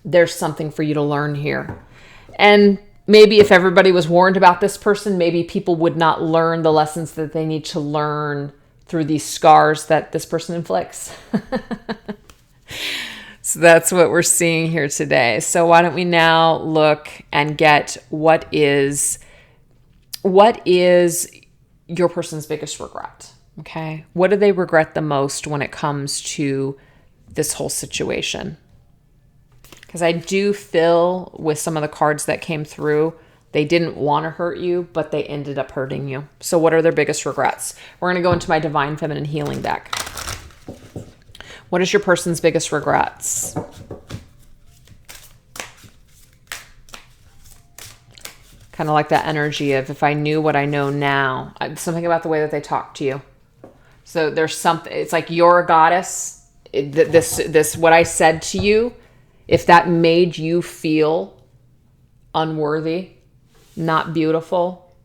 There's something for you to learn here. And maybe if everybody was warned about this person, maybe people would not learn the lessons that they need to learn through these scars that this person inflicts. So that's what we're seeing here today. So why don't we now look and get what is your person's biggest regret? Okay. What do they regret the most when it comes to this whole situation? Because I do feel with some of the cards that came through, they didn't want to hurt you, but they ended up hurting you. So what are their biggest regrets? We're going to go into my Divine Feminine Healing deck. What is your person's biggest regrets? Kind of like that energy of, if I knew what I know now, something about the way that they talk to you. So there's something, it's like you're a goddess. This, what I said to you, if that made you feel unworthy, not beautiful,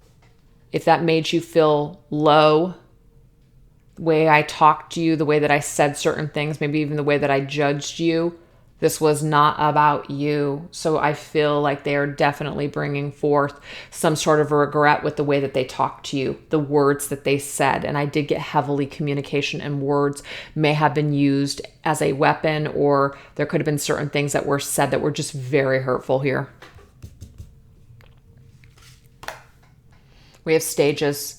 if that made you feel low, the way I talked to you, the way that I said certain things, maybe even the way that I judged you, this was not about you. So I feel like they are definitely bringing forth some sort of a regret with the way that they talked to you, the words that they said. And I did get heavily communication, and words may have been used as a weapon, or there could have been certain things that were said that were just very hurtful here. We have stages.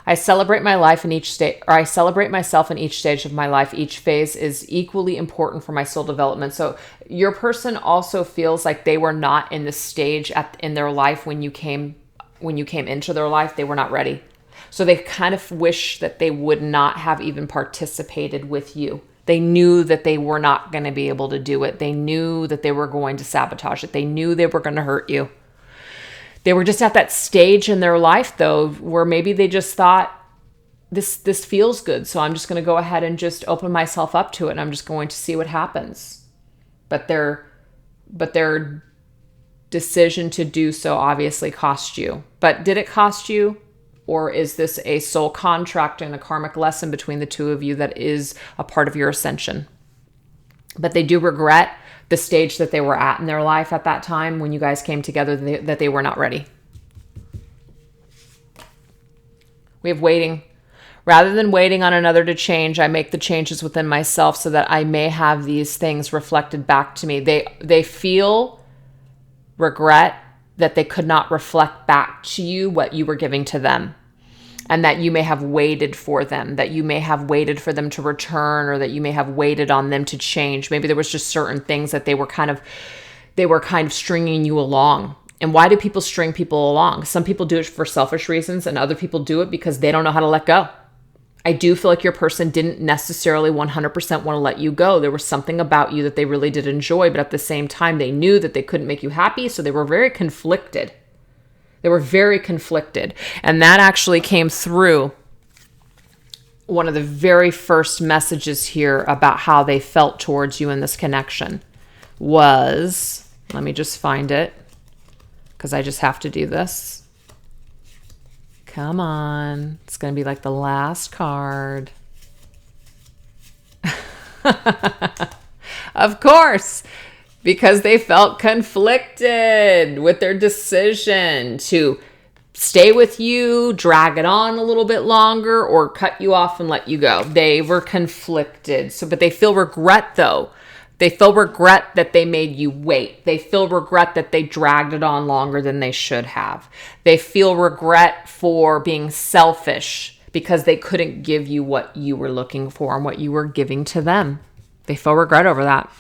I celebrate my life in each stage, or I celebrate myself in each stage of my life. Each phase is equally important for my soul development. So your person also feels like they were not in the stage in their life when you came into their life. They were not ready. So they kind of wish that they would not have even participated with you. They knew that they were not going to be able to do it. They knew that they were going to sabotage it. They knew they were going to hurt you. They were just at that stage in their life, though, where maybe they just thought, this feels good, so I'm just going to go ahead and just open myself up to it, and I'm just going to see what happens. But their decision to do so obviously cost you. But did it cost you? Or is this a soul contract and a karmic lesson between the two of you that is a part of your ascension? But they do regret the stage that they were at in their life at that time when you guys came together, that they were not ready. We have waiting. Rather than waiting on another to change, I make the changes within myself so that I may have these things reflected back to me. They feel regret that they could not reflect back to you what you were giving to them. And that you may have waited for them, that you may have waited for them to return, or that you may have waited on them to change. Maybe there was just certain things that they were kind of stringing you along. And why do people string people along? Some people do it for selfish reasons, and other people do it because they don't know how to let go. I do feel like your person didn't necessarily 100% want to let you go. There was something about you that they really did enjoy, but at the same time, they knew that they couldn't make you happy, so they were very conflicted. They were very conflicted. And that actually came through one of the very first messages here about how they felt towards you in this connection was, let me just find it, because I just have to do this. Come on. It's going to be like the last card. Of course, because they felt conflicted with their decision to stay with you, drag it on a little bit longer, or cut you off and let you go. They were conflicted. But they feel regret though. They feel regret that they made you wait. They feel regret that they dragged it on longer than they should have. They feel regret for being selfish because they couldn't give you what you were looking for and what you were giving to them. They feel regret over that.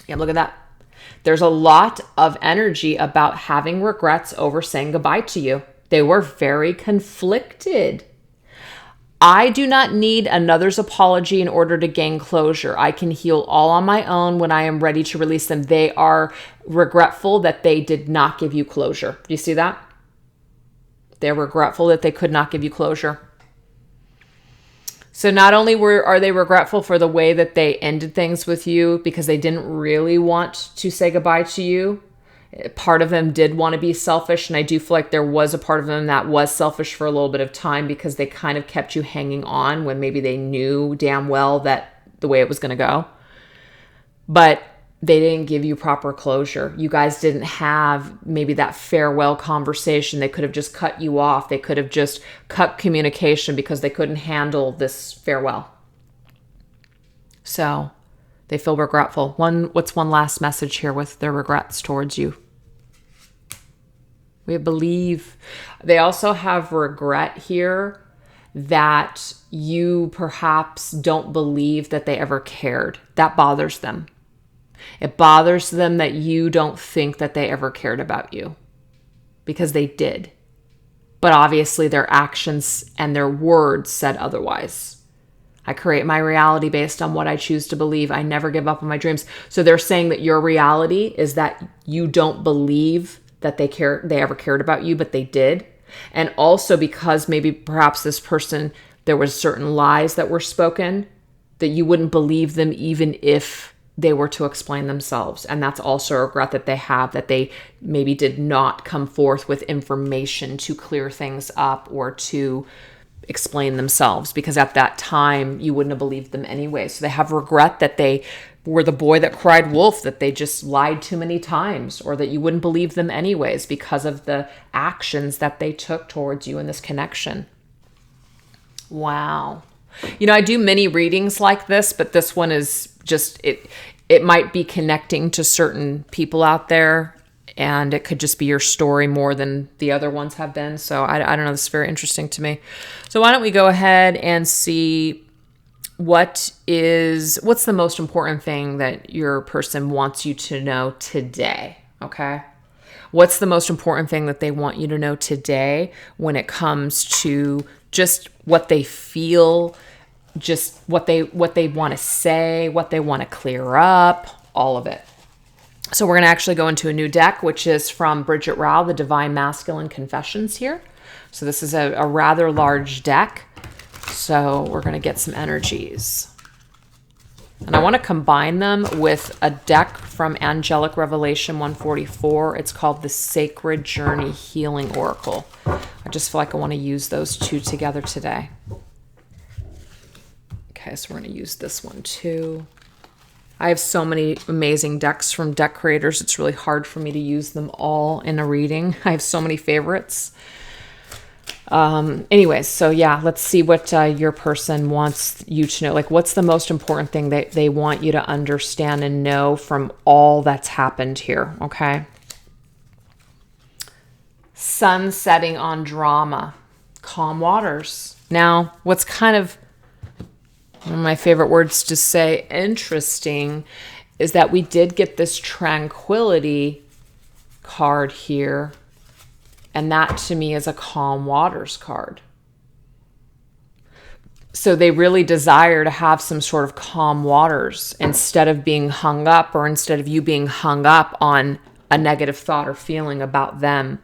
Yeah, look at that. There's a lot of energy about having regrets over saying goodbye to you. They were very conflicted. I do not need another's apology in order to gain closure. I can heal all on my own when I am ready to release them. They are regretful that they did not give you closure. Do you see that? They're regretful that they could not give you closure. So not only are they regretful for the way that they ended things with you because they didn't really want to say goodbye to you. Part of them did want to be selfish, and I do feel like there was a part of them that was selfish for a little bit of time because they kind of kept you hanging on when maybe they knew damn well that the way it was going to go. But they didn't give you proper closure. You guys didn't have maybe that farewell conversation. They could have just cut you off. They could have just cut communication because they couldn't handle this farewell. So they feel regretful. What's one last message here with their regrets towards you? We believe. They also have regret here that you perhaps don't believe that they ever cared. That bothers them. It bothers them that you don't think that they ever cared about you, because they did. But obviously their actions and their words said otherwise. I create my reality based on what I choose to believe. I never give up on my dreams. So they're saying that your reality is that you don't believe that they ever cared about you, but they did. And also because maybe perhaps this person, there was certain lies that were spoken, that you wouldn't believe them even if they were to explain themselves. And that's also a regret that they have, that they maybe did not come forth with information to clear things up or to explain themselves, because at that time you wouldn't have believed them anyway. So they have regret that they were the boy that cried wolf, that they just lied too many times, or that you wouldn't believe them anyways because of the actions that they took towards you in this connection. Wow. You know, I do many readings like this, but this one is just, it might be connecting to certain people out there, and it could just be your story more than the other ones have been. So I don't know. This is very interesting to me. So why don't we go ahead and see what's the most important thing that your person wants you to know today? Okay. What's the most important thing that they want you to know today when it comes to just what they feel, just what they want to say, what they want to clear up, all of it. So we're going to actually go into a new deck, which is from Bridget Rao, the Divine Masculine Confessions here. So this is a rather large deck. So we're going to get some energies. And I want to combine them with a deck from Angelic Revelation 144. It's called the Sacred Journey Healing Oracle. I just feel like I want to use those two together today. Okay, so we're going to use this one too. I have so many amazing decks from deck creators. It's really hard for me to use them all in a reading. I have so many favorites. Anyways, so yeah, let's see what your person wants you to know. Like, what's the most important thing that they want you to understand and know from all that's happened here, okay? Sun setting on drama, calm waters. Now, what's kind of one of my favorite words to say, interesting, is that we did get this tranquility card here. And that to me is a calm waters card. So they really desire to have some sort of calm waters instead of being hung up, or instead of you being hung up on a negative thought or feeling about them.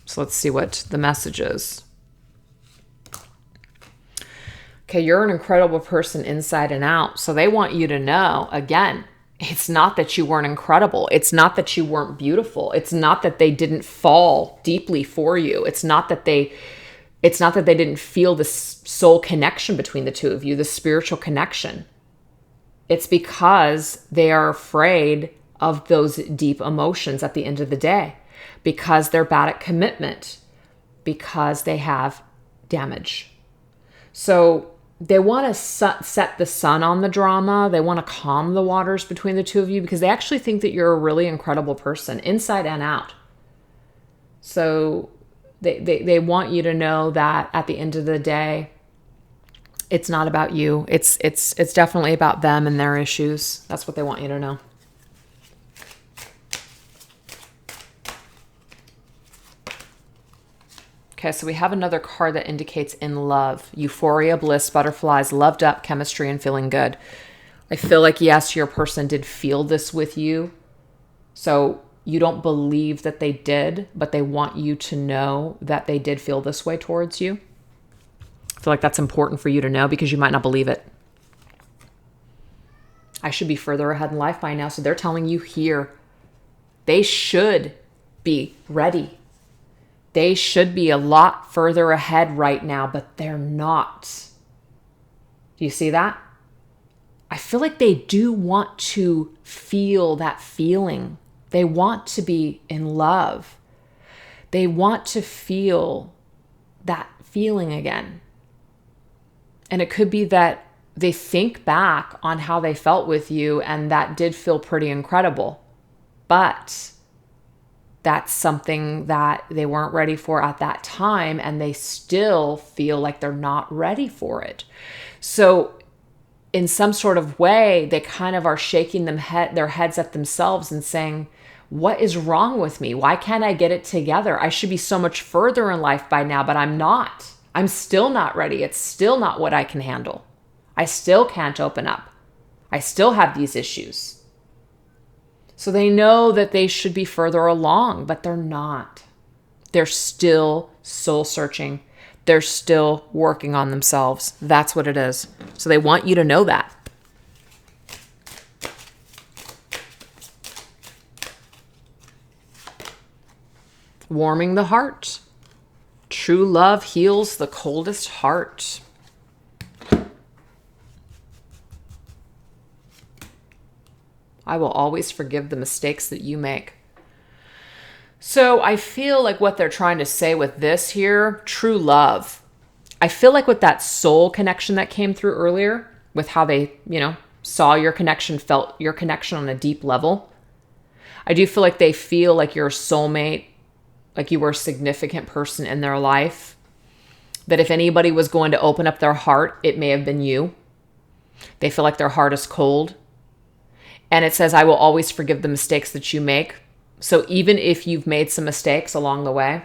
So let's see what the message is. Okay, you're an incredible person inside and out. So they want you to know, again, it's not that you weren't incredible. It's not that you weren't beautiful. It's not that they didn't fall deeply for you. It's not that they didn't feel this soul connection between the two of you, the spiritual connection. It's because they are afraid of those deep emotions at the end of the day, because they're bad at commitment, because they have damage. So they want to set the sun on the drama. They want to calm the waters between the two of you because they actually think that you're a really incredible person inside and out. So they want you to know that at the end of the day, it's not about you. It's definitely about them and their issues. That's what they want you to know. Okay, so we have another card that indicates in love, euphoria, bliss, butterflies, loved up, chemistry, and feeling good. I feel like, yes, your person did feel this with you. So you don't believe that they did, but they want you to know that they did feel this way towards you. I feel like that's important for you to know because you might not believe it. I should be further ahead in life by now. So they're telling you here, they should be ready. They should be a lot further ahead right now, but they're not. Do you see that? I feel like they do want to feel that feeling. They want to be in love. They want to feel that feeling again. And it could be that they think back on how they felt with you, and that did feel pretty incredible. But that's something that they weren't ready for at that time, and they still feel like they're not ready for it. So in some sort of way, they kind of are shaking their heads at themselves and saying, what is wrong with me? Why can't I get it together? I should be so much further in life by now, but I'm not. I'm still not ready. It's still not what I can handle. I still can't open up. I still have these issues. So they know that they should be further along, but they're not. They're still soul searching. They're still working on themselves. That's what it is. So they want you to know that. Warming the heart. True love heals the coldest heart. I will always forgive the mistakes that you make. So I feel like what they're trying to say with this here, true love. I feel like with that soul connection that came through earlier, with how they, saw your connection, felt your connection on a deep level, I do feel like they feel like you're a soulmate, like you were a significant person in their life, that if anybody was going to open up their heart, it may have been you. They feel like their heart is cold. And it says, I will always forgive the mistakes that you make. So even if you've made some mistakes along the way,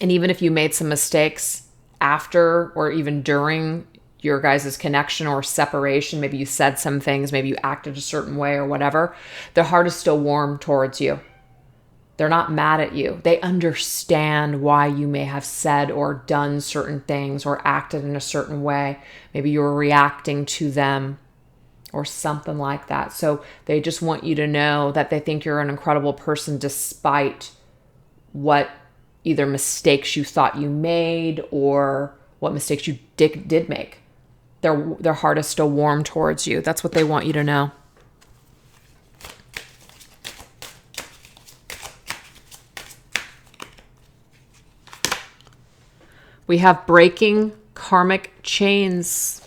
and even if you made some mistakes after or even during your guys' connection or separation, maybe you said some things, maybe you acted a certain way or whatever, their heart is still warm towards you. They're not mad at you. They understand why you may have said or done certain things or acted in a certain way. Maybe you were reacting to them or something like that. So they just want you to know that they think you're an incredible person despite what either mistakes you thought you made or what mistakes you did make. Their heart is still warm towards you. That's what they want you to know. We have breaking karmic chains.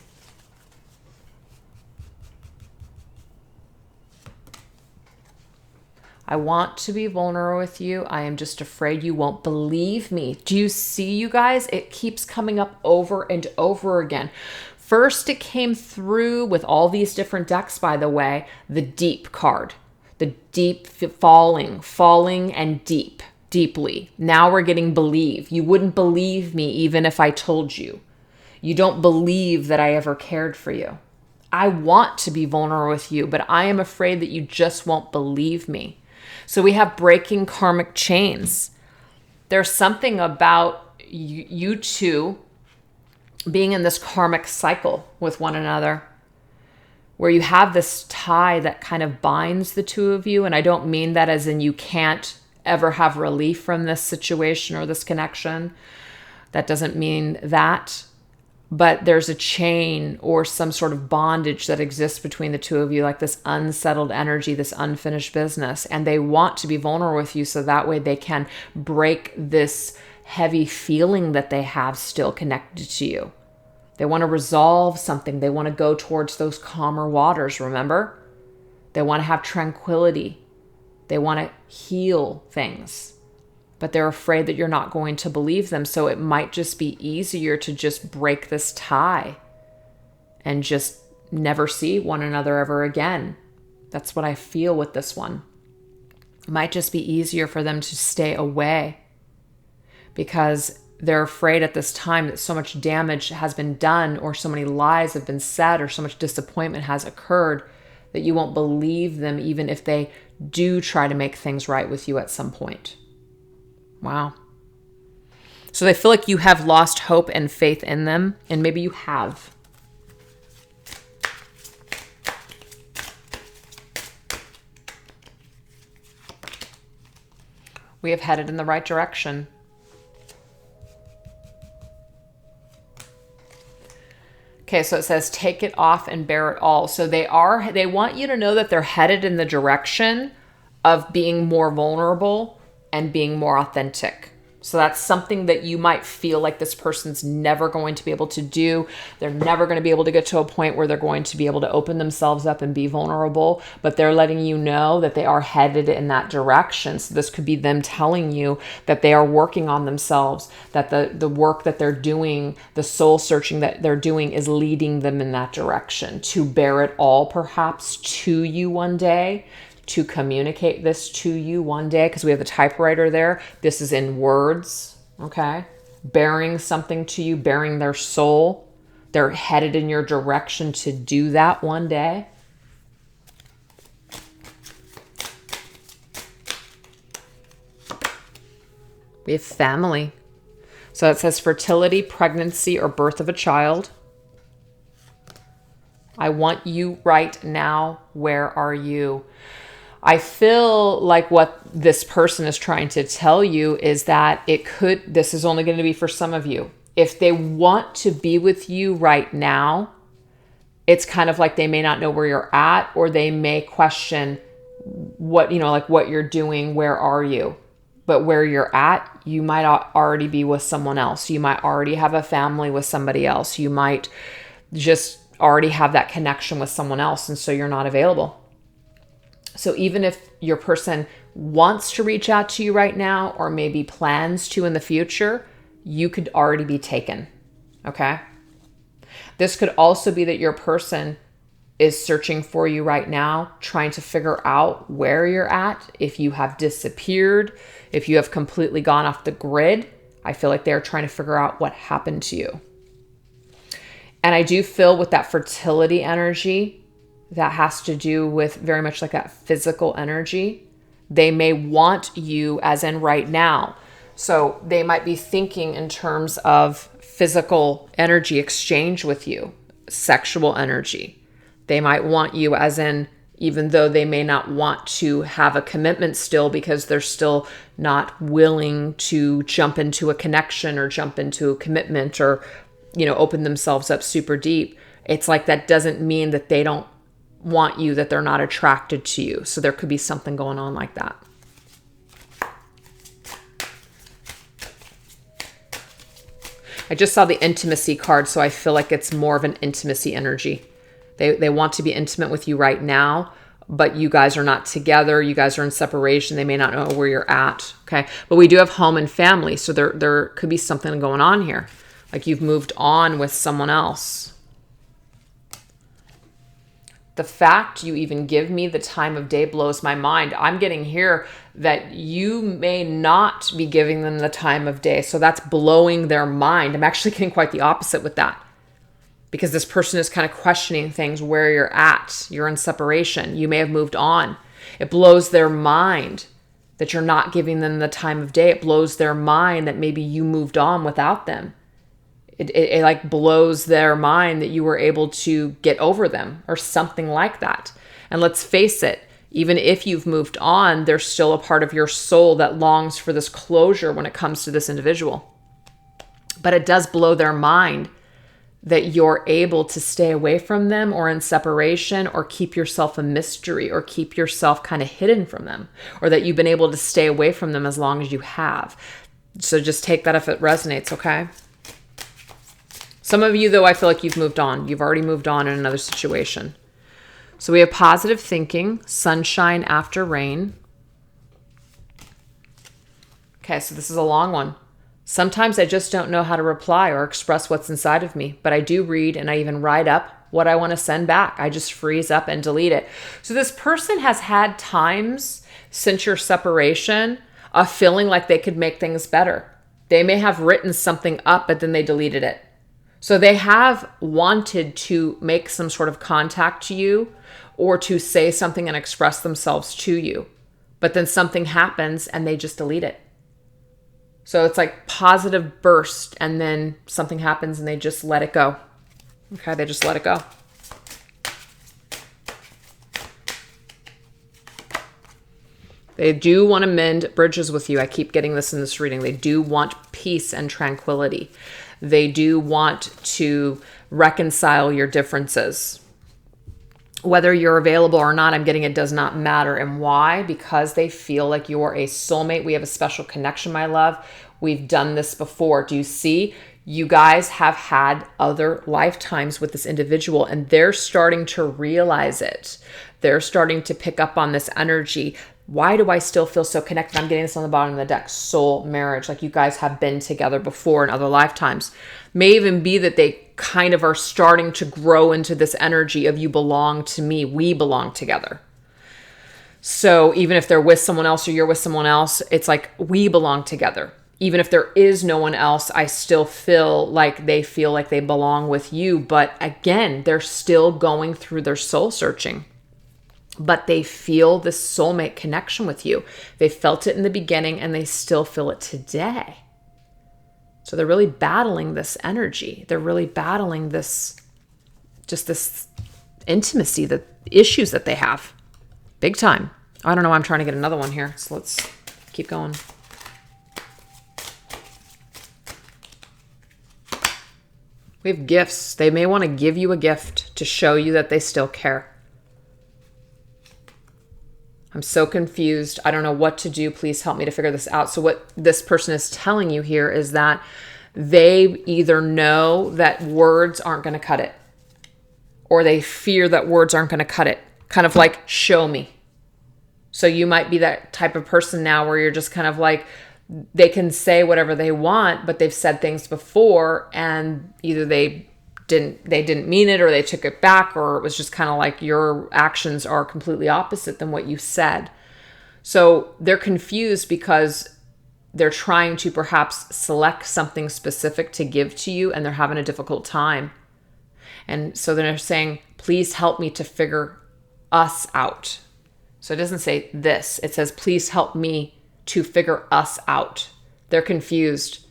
I want to be vulnerable with you. I am just afraid you won't believe me. Do you see, you guys? It keeps coming up over and over again. First, it came through with all these different decks, by the way, the deep card, the deep falling and deeply. Now we're getting believe. You wouldn't believe me even if I told you. You don't believe that I ever cared for you. I want to be vulnerable with you, but I am afraid that you just won't believe me. So we have breaking karmic chains. There's something about you two being in this karmic cycle with one another where you have this tie that kind of binds the two of you. And I don't mean that as in you can't ever have relief from this situation or this connection. That doesn't mean that. but there's a chain or some sort of bondage that exists between the two of you, like this unsettled energy, this unfinished business. And they want to be vulnerable with you so that way they can break this heavy feeling that they have still connected to you. They want to resolve something. They want to go towards those calmer waters, remember? They want to have tranquility. They want to heal things. But they're afraid that you're not going to believe them. So it might just be easier to just break this tie and just never see one another ever again. That's what I feel with this one. It might just be easier for them to stay away because they're afraid at this time that so much damage has been done or so many lies have been said or so much disappointment has occurred that you won't believe them even if they do try to make things right with you at some point. Wow. So they feel like you have lost hope and faith in them, and maybe you have. We have headed in the right direction. Okay, so it says, take it off and bear it all. So they want you to know that they're headed in the direction of being more vulnerable and being more authentic. So that's something that you might feel like this person's never going to be able to do. They're never going to be able to get to a point where they're going to be able to open themselves up and be vulnerable, but they're letting you know that they are headed in that direction. So this could be them telling you that they are working on themselves, that the work that they're doing, the soul searching that they're doing is leading them in that direction to bear it all perhaps to you one day, to communicate this to you one day, because we have the typewriter there. This is in words, okay? Bearing something to you, bearing their soul. They're headed in your direction to do that one day. We have family. So it says fertility, pregnancy, or birth of a child. I want you right now. Where are you? I feel like what this person is trying to tell you is that this is only going to be for some of you. If they want to be with you right now, it's kind of like they may not know where you're at, or they may question what you're doing, where are you? But where you're at, you might already be with someone else. You might already have a family with somebody else. You might just already have that connection with someone else, and so you're not available. So even if your person wants to reach out to you right now, or maybe plans to in the future, you could already be taken, okay? This could also be that your person is searching for you right now, trying to figure out where you're at, if you have disappeared, if you have completely gone off the grid. I feel like they're trying to figure out what happened to you. And I do feel with that fertility energy, that has to do with very much like that physical energy. They may want you as in right now. So they might be thinking in terms of physical energy exchange with you, sexual energy. They might want you as in, even though they may not want to have a commitment still because they're still not willing to jump into a connection or jump into a commitment or, open themselves up super deep. It's like that doesn't mean that they don't want you, that they're not attracted to you. So there could be something going on like that. I just saw the intimacy card, so I feel like it's more of an intimacy energy. They want to be intimate with you right now, but you guys are not together. You guys are in separation. They may not know where you're at, okay? But we do have home and family, so there could be something going on here. Like you've moved on with someone else. The fact you even give me the time of day blows my mind. I'm getting here that you may not be giving them the time of day. So that's blowing their mind. I'm actually getting quite the opposite with that. Because this person is kind of questioning things where you're at. You're in separation. You may have moved on. It blows their mind that you're not giving them the time of day. It blows their mind that maybe you moved on without them. It like blows their mind that you were able to get over them or something like that. And let's face it, even if you've moved on, there's still a part of your soul that longs for this closure when it comes to this individual. But it does blow their mind that you're able to stay away from them or in separation or keep yourself a mystery or keep yourself kind of hidden from them, or that you've been able to stay away from them as long as you have. So just take that if it resonates, okay? Some of you, though, I feel like you've moved on. You've already moved on in another situation. So we have positive thinking, sunshine after rain. Okay, so this is a long one. Sometimes I just don't know how to reply or express what's inside of me, but I do read and I even write up what I want to send back. I just freeze up and delete it. So this person has had times since your separation of feeling like they could make things better. They may have written something up, but then they deleted it. So they have wanted to make some sort of contact to you or to say something and express themselves to you, but then something happens and they just delete it. So it's like positive burst and then something happens and they just let it go. Okay, they just let it go. They do want to mend bridges with you. I keep getting this in this reading. They do want peace and tranquility. They do want to reconcile your differences. Whether you're available or not, I'm getting it does not matter. And why? Because they feel like you're a soulmate. We have a special connection, my love. We've done this before. Do you see? You guys have had other lifetimes with this individual and they're starting to realize it. They're starting to pick up on this energy. Why do I still feel so connected? I'm getting this on the bottom of the deck. Soul marriage. Like you guys have been together before in other lifetimes. May even be that they kind of are starting to grow into this energy of you belong to me. We belong together. So even if they're with someone else or you're with someone else, it's like we belong together. Even if there is no one else, I still feel like they belong with you. But again, they're still going through their soul searching. But they feel this soulmate connection with you. They felt it in the beginning and they still feel it today. So they're really battling this energy. They're really battling this intimacy, the issues that they have. Big time. I don't know. I'm trying to get another one here. So let's keep going. We have gifts. They may want to give you a gift to show you that they still care. I'm so confused. I don't know what to do. Please help me to figure this out. So what this person is telling you here is that they either know that words aren't going to cut it, or they fear that words aren't going to cut it. Kind of like, show me. So you might be that type of person now where you're just kind of like, they can say whatever they want, but they've said things before and either they didn't mean it or they took it back, or it was just kind of like your actions are completely opposite than what you said. So they're confused because they're trying to perhaps select something specific to give to you and they're having a difficult time. And so they're saying, please help me to figure us out. So it doesn't say this. It says, please help me to figure us out. They're confused.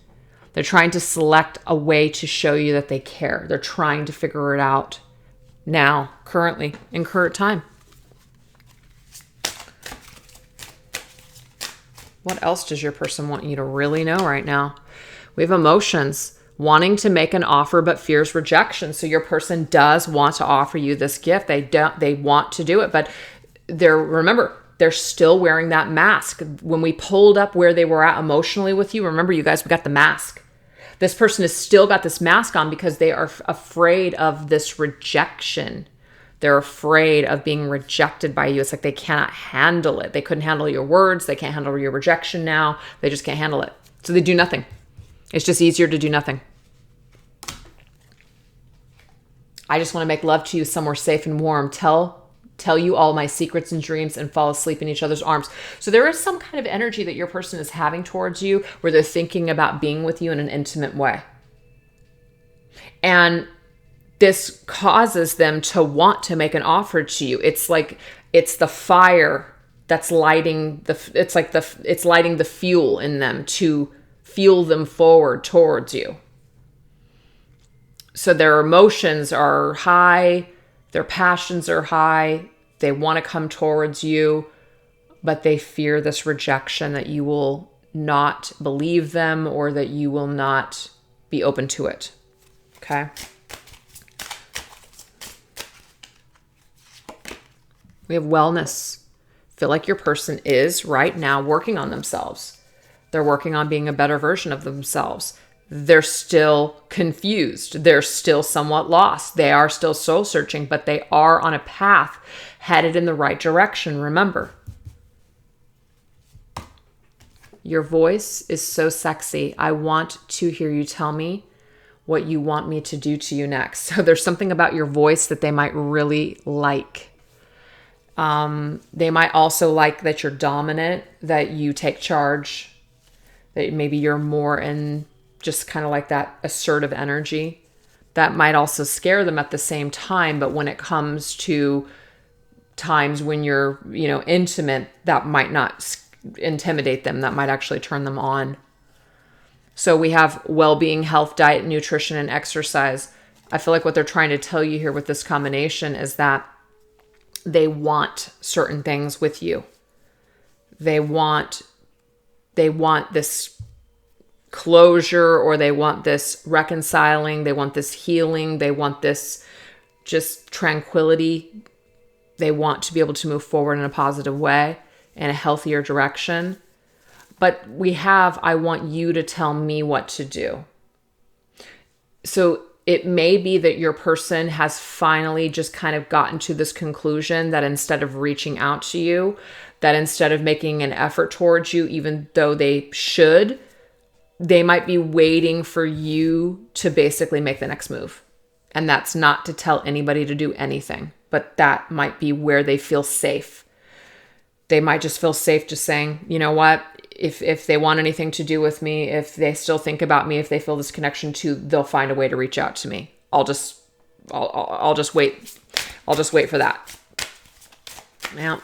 They're trying to select a way to show you that they care. They're trying to figure it out now, currently, in current time. What else does your person want you to really know right now? We have emotions. Wanting to make an offer but fears rejection. So your person does want to offer you this gift. They want to do it, but they're still wearing that mask. When we pulled up where they were at emotionally with you, remember you guys, we got the mask. This person has still got this mask on because they are afraid of this rejection. They're afraid of being rejected by you. It's like they cannot handle it. They couldn't handle your words. They can't handle your rejection now. They just can't handle it. So they do nothing. It's just easier to do nothing. I just want to make love to you somewhere safe and warm. Tell you all my secrets and dreams and fall asleep in each other's arms. So there is some kind of energy that your person is having towards you where they're thinking about being with you in an intimate way. And this causes them to want to make an offer to you. It's like, it's the fire that's lighting it's lighting the fuel in them to fuel them forward towards you. So their emotions are high, their passions are high, they want to come towards you, but they fear this rejection, that you will not believe them or that you will not be open to it. Okay? We have wellness. Feel like your person is right now working on themselves. They're working on being a better version of themselves. They're still confused. They're still somewhat lost. They are still soul searching, but they are on a path headed in the right direction. Remember, your voice is so sexy. I want to hear you tell me what you want me to do to you next. So there's something about your voice that they might really like. They might also like that you're dominant, that you take charge, that maybe you're more in just kind of like that assertive energy. That might also scare them at the same time. But when it comes to times when you're, intimate, that might not intimidate them. That might actually turn them on. So we have well-being, health, diet, nutrition, and exercise. I feel like what they're trying to tell you here with this combination is that they want certain things with you. They want this closure, or they want this reconciling. They want this healing. They want this just tranquility. They want to be able to move forward in a positive way, in a healthier direction. But I want you to tell me what to do. So it may be that your person has finally just kind of gotten to this conclusion that instead of reaching out to you, that instead of making an effort towards you, even though they should, they might be waiting for you to basically make the next move. And that's not to tell anybody to do anything, but that might be where they feel safe. They might just feel safe just saying, you know what? If they want anything to do with me, if they still think about me, if they feel this connection too, they'll find a way to reach out to me. I'll just wait. I'll just wait for that. Yeah.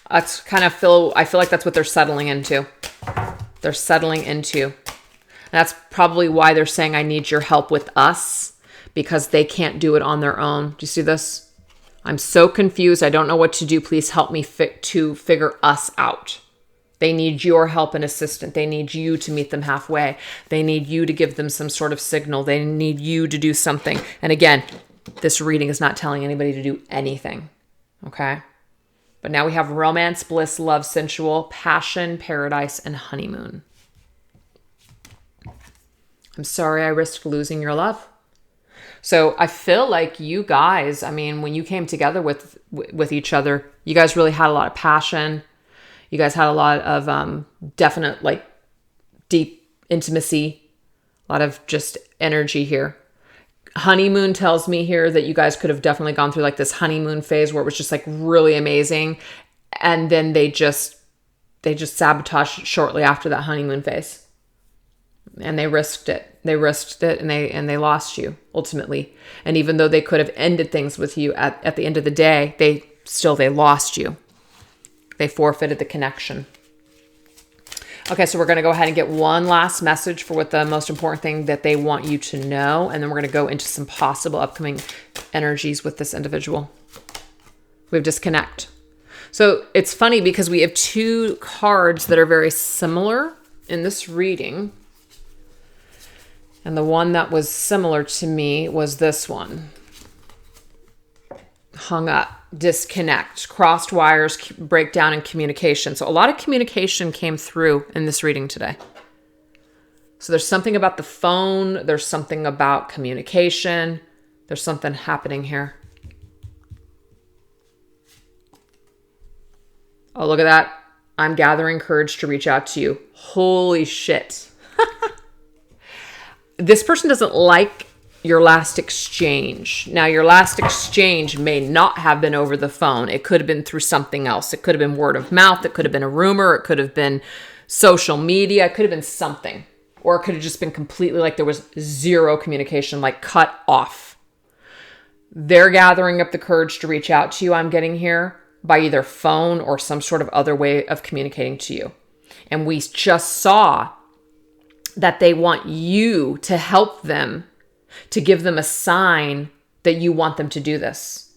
I feel like that's what they're settling into. They're settling into. That's probably why they're saying, I need your help with us, because they can't do it on their own. Do you see this? I'm so confused. I don't know what to do. Please help me to figure us out. They need your help and assistance. They need you to meet them halfway. They need you to give them some sort of signal. They need you to do something. And again, this reading is not telling anybody to do anything. Okay? But now we have romance, bliss, love, sensual, passion, paradise, and honeymoon. I'm sorry I risked losing your love. So I feel like you guys, when you came together with each other, you guys really had a lot of passion. You guys had a lot of definite, deep intimacy, a lot of just energy here. Honeymoon tells me here that you guys could have definitely gone through this honeymoon phase where it was just really amazing. And then they just sabotaged shortly after that honeymoon phase. And they risked it. They risked it and they lost you ultimately. And even though they could have ended things with you at the end of the day, they lost you. They forfeited the connection. Okay, so we're going to go ahead and get one last message for what the most important thing that they want you to know. And then we're going to go into some possible upcoming energies with this individual. We have disconnect. So it's funny because we have two cards that are very similar in this reading. And the one that was similar to me was this one. Hung up, disconnect, crossed wires, breakdown in communication. So a lot of communication came through in this reading today. So there's something about the phone. There's something about communication. There's something happening here. Oh, look at that. I'm gathering courage to reach out to you. Holy shit. This person doesn't like your last exchange. Now, your last exchange may not have been over the phone. It could have been through something else. It could have been word of mouth. It could have been a rumor. It could have been social media. It could have been something. Or it could have just been completely there was zero communication, cut off. They're gathering up the courage to reach out to you, I'm getting here, by either phone or some sort of other way of communicating to you. And we just saw that they want you to help them, to give them a sign that you want them to do this,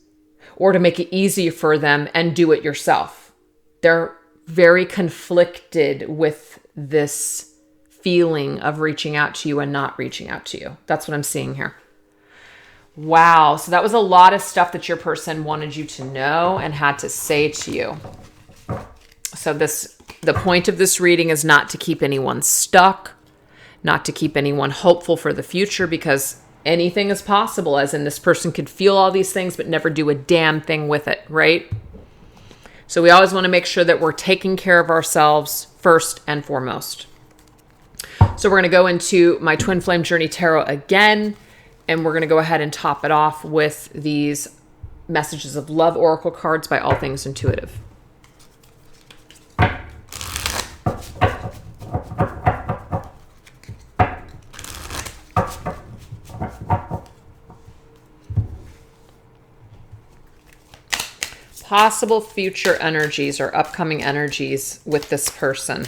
or to make it easy for them and do it yourself. They're very conflicted with this feeling of reaching out to you and not reaching out to you. That's what I'm seeing here. Wow. So that was a lot of stuff that your person wanted you to know and had to say to you. So the point of this reading is not to keep anyone stuck, not to keep anyone hopeful for the future, because anything is possible, as in this person could feel all these things but never do a damn thing with it, right? So we always want to make sure that we're taking care of ourselves first and foremost. So we're going to go into my Twin Flame Journey Tarot again, and we're going to go ahead and top it off with these Messages of Love Oracle cards by All Things Intuitive. Possible future energies or upcoming energies with this person.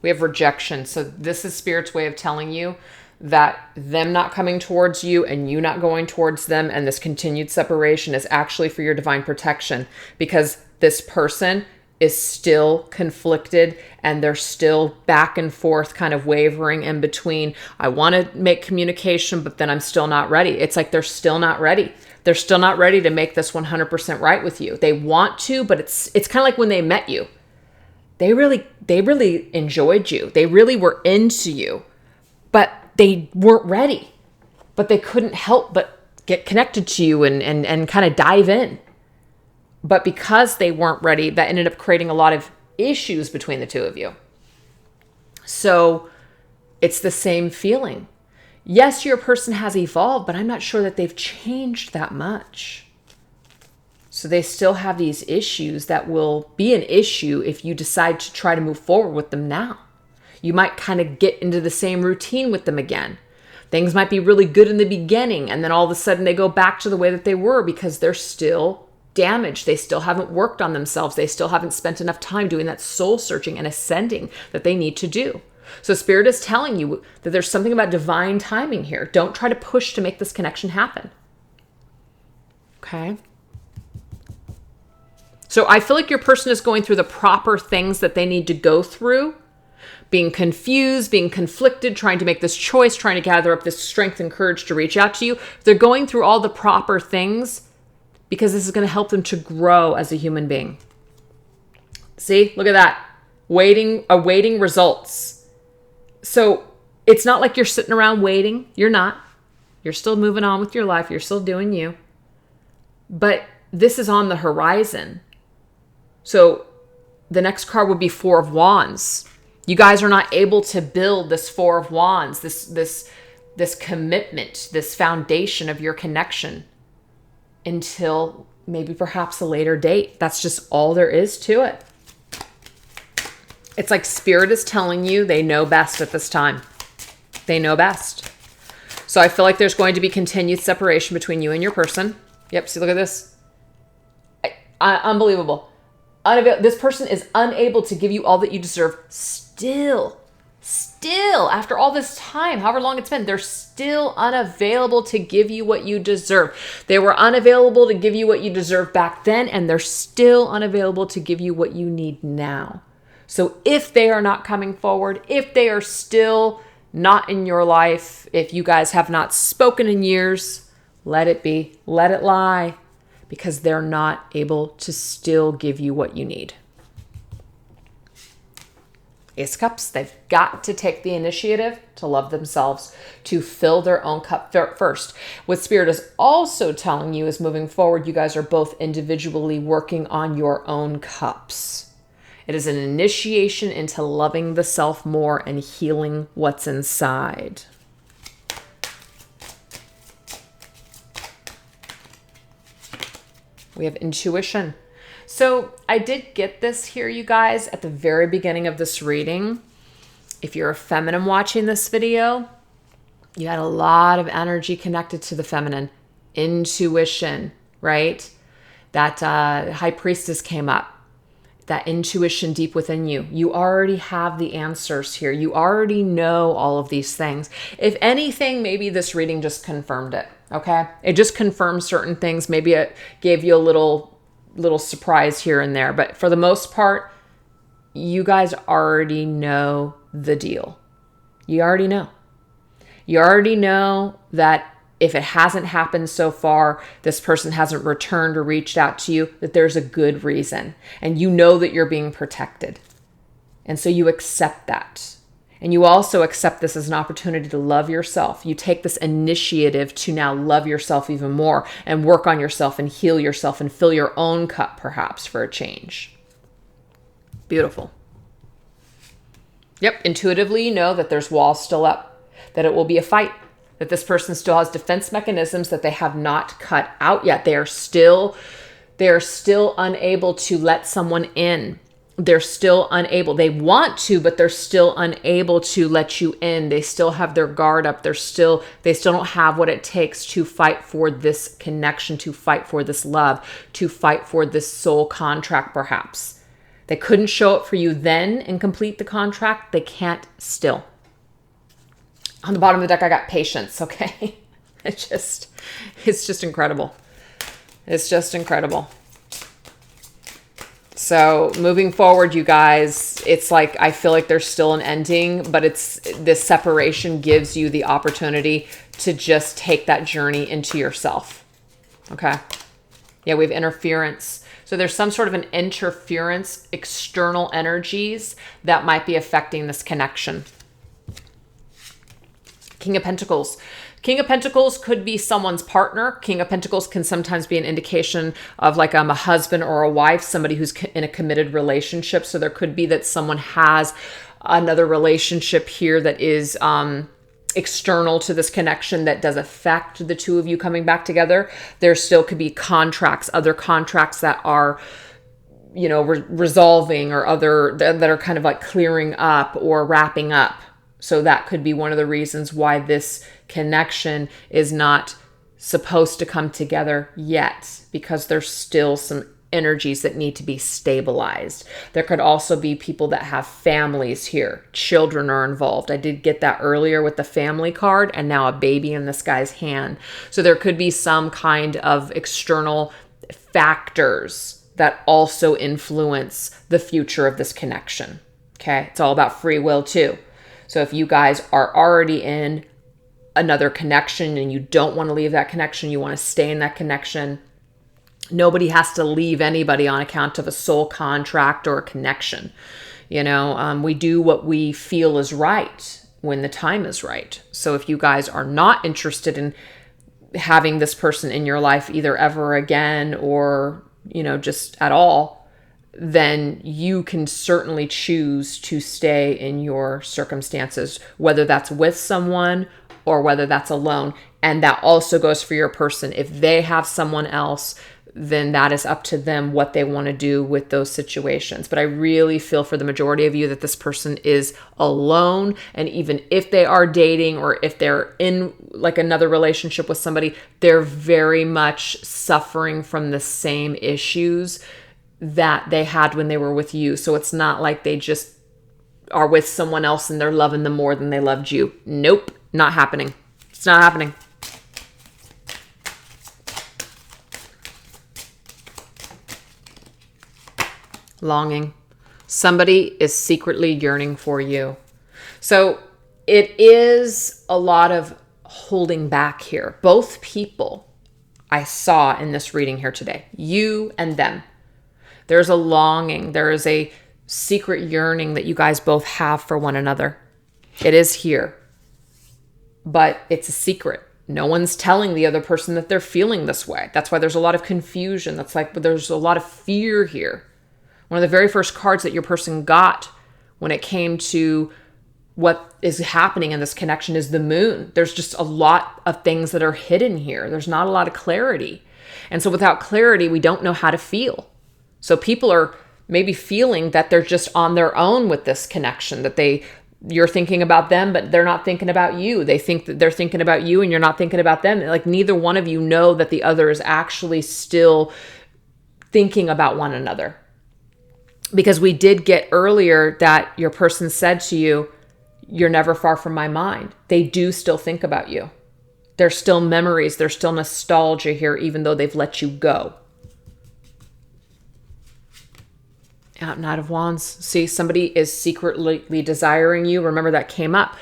We have rejection. So this is Spirit's way of telling you that them not coming towards you and you not going towards them and this continued separation is actually for your divine protection, because this person is still conflicted and they're still back and forth, kind of wavering in between. I want to make communication, but then I'm still not ready. It's like they're still not ready. They're still not ready to make this 100% right with you. They want to, but it's kind of like when they met you. They really enjoyed you. They really were into you, but they weren't ready. But they couldn't help but get connected to you and kind of dive in. But because they weren't ready, that ended up creating a lot of issues between the two of you. So it's the same feeling. Yes, your person has evolved, but I'm not sure that they've changed that much. So they still have these issues that will be an issue if you decide to try to move forward with them now. You might kind of get into the same routine with them again. Things might be really good in the beginning, and then all of a sudden they go back to the way that they were because they're still damaged. They still haven't worked on themselves. They still haven't spent enough time doing that soul searching and ascending that they need to do. So Spirit is telling you that there's something about divine timing here. Don't try to push to make this connection happen. Okay? So I feel like your person is going through the proper things that they need to go through. Being confused, being conflicted, trying to make this choice, trying to gather up this strength and courage to reach out to you. They're going through all the proper things because this is going to help them to grow as a human being. See, look at that. Awaiting results. So it's not like you're sitting around waiting. You're not. You're still moving on with your life. You're still doing you. But this is on the horizon. So the next card would be Four of Wands. You guys are not able to build this Four of Wands, this commitment, this foundation of your connection until maybe perhaps a later date. That's just all there is to it. It's like Spirit is telling you they know best at this time. They know best. So I feel like there's going to be continued separation between you and your person. Yep, see, look at this. Unbelievable. This person is unable to give you all that you deserve still, after all this time, however long it's been, they're still unavailable to give you what you deserve. They were unavailable to give you what you deserve back then, and they're still unavailable to give you what you need now. So if they are not coming forward, if they are still not in your life, if you guys have not spoken in years, let it be, let it lie, because they're not able to still give you what you need. Ace of Cups, they've got to take the initiative to love themselves, to fill their own cup first. What Spirit is also telling you is moving forward, you guys are both individually working on your own cups. It is an initiation into loving the self more and healing what's inside. We have intuition. So I did get this here, you guys, at the very beginning of this reading. If you're a feminine watching this video, you had a lot of energy connected to the feminine. Intuition, right? That High Priestess came up. That intuition deep within you. You already have the answers here. You already know all of these things. If anything, maybe this reading just confirmed it, okay? It just confirmed certain things. Maybe it gave you a little surprise here and there. But for the most part, you guys already know the deal. You already know. You already know that if it hasn't happened so far, this person hasn't returned or reached out to you, that there's a good reason. And you know that you're being protected. And so you accept that. And you also accept this as an opportunity to love yourself. You take this initiative to now love yourself even more and work on yourself and heal yourself and fill your own cup perhaps for a change. Beautiful. Yep, intuitively you know that there's walls still up, that it will be a fight, that this person still has defense mechanisms that they have not cut out yet. They are still unable to let someone in. They're still unable. They want to, but they're still unable to let you in. They still have their guard up. They still don't have what it takes to fight for this connection, to fight for this love, to fight for this soul contract perhaps. They couldn't show up for you then and complete the contract. They can't still. On the bottom of the deck, I got patience, okay? It's just incredible. It's just incredible. So moving forward, you guys, it's like, I feel like there's still an ending, but this separation gives you the opportunity to just take that journey into yourself. Okay. Yeah, we have interference. So there's some sort of an interference, external energies that might be affecting this connection. King of Pentacles. King of Pentacles could be someone's partner. King of Pentacles can sometimes be an indication of like a husband or a wife, somebody who's in a committed relationship. So there could be that someone has another relationship here that is external to this connection that does affect the two of you coming back together. There still could be contracts, other contracts that are, you know, resolving or other that are kind of like clearing up or wrapping up. So that could be one of the reasons why this connection is not supposed to come together yet, because there's still some energies that need to be stabilized. There could also be people that have families here. Children are involved. I did get that earlier with the family card, and now a baby in this guy's hand. So there could be some kind of external factors that also influence the future of this connection. Okay. It's all about free will too. So if you guys are already in another connection and you don't want to leave that connection, you want to stay in that connection, nobody has to leave anybody on account of a soul contract or a connection. You know, we do what we feel is right when the time is right. So if you guys are not interested in having this person in your life either ever again or, you know, just at all, then you can certainly choose to stay in your circumstances, whether that's with someone or whether that's alone. And that also goes for your person. If they have someone else, then that is up to them what they want to do with those situations. But I really feel for the majority of you that this person is alone. And even if they are dating or if they're in like another relationship with somebody, they're very much suffering from the same issues that they had when they were with you. So it's not like they just are with someone else and they're loving them more than they loved you. Nope, not happening. It's not happening. Longing. Somebody is secretly yearning for you. So it is a lot of holding back here. Both people I saw in this reading here today, you and them. There's a longing. There is a secret yearning that you guys both have for one another. It is here, but it's a secret. No one's telling the other person that they're feeling this way. That's why there's a lot of confusion. That's like, there's a lot of fear here. One of the very first cards that your person got when it came to what is happening in this connection is the moon. There's just a lot of things that are hidden here. There's not a lot of clarity. And so without clarity, we don't know how to feel. So people are maybe feeling that they're just on their own with this connection, that you're thinking about them, but they're not thinking about you. They think that they're thinking about you and you're not thinking about them. Like neither one of you know that the other is actually still thinking about one another. Because we did get earlier that your person said to you, you're never far from my mind. They do still think about you. There's still memories. There's still nostalgia here, even though they've let you go. Knight of Wands. See, somebody is secretly desiring you. Remember that came up.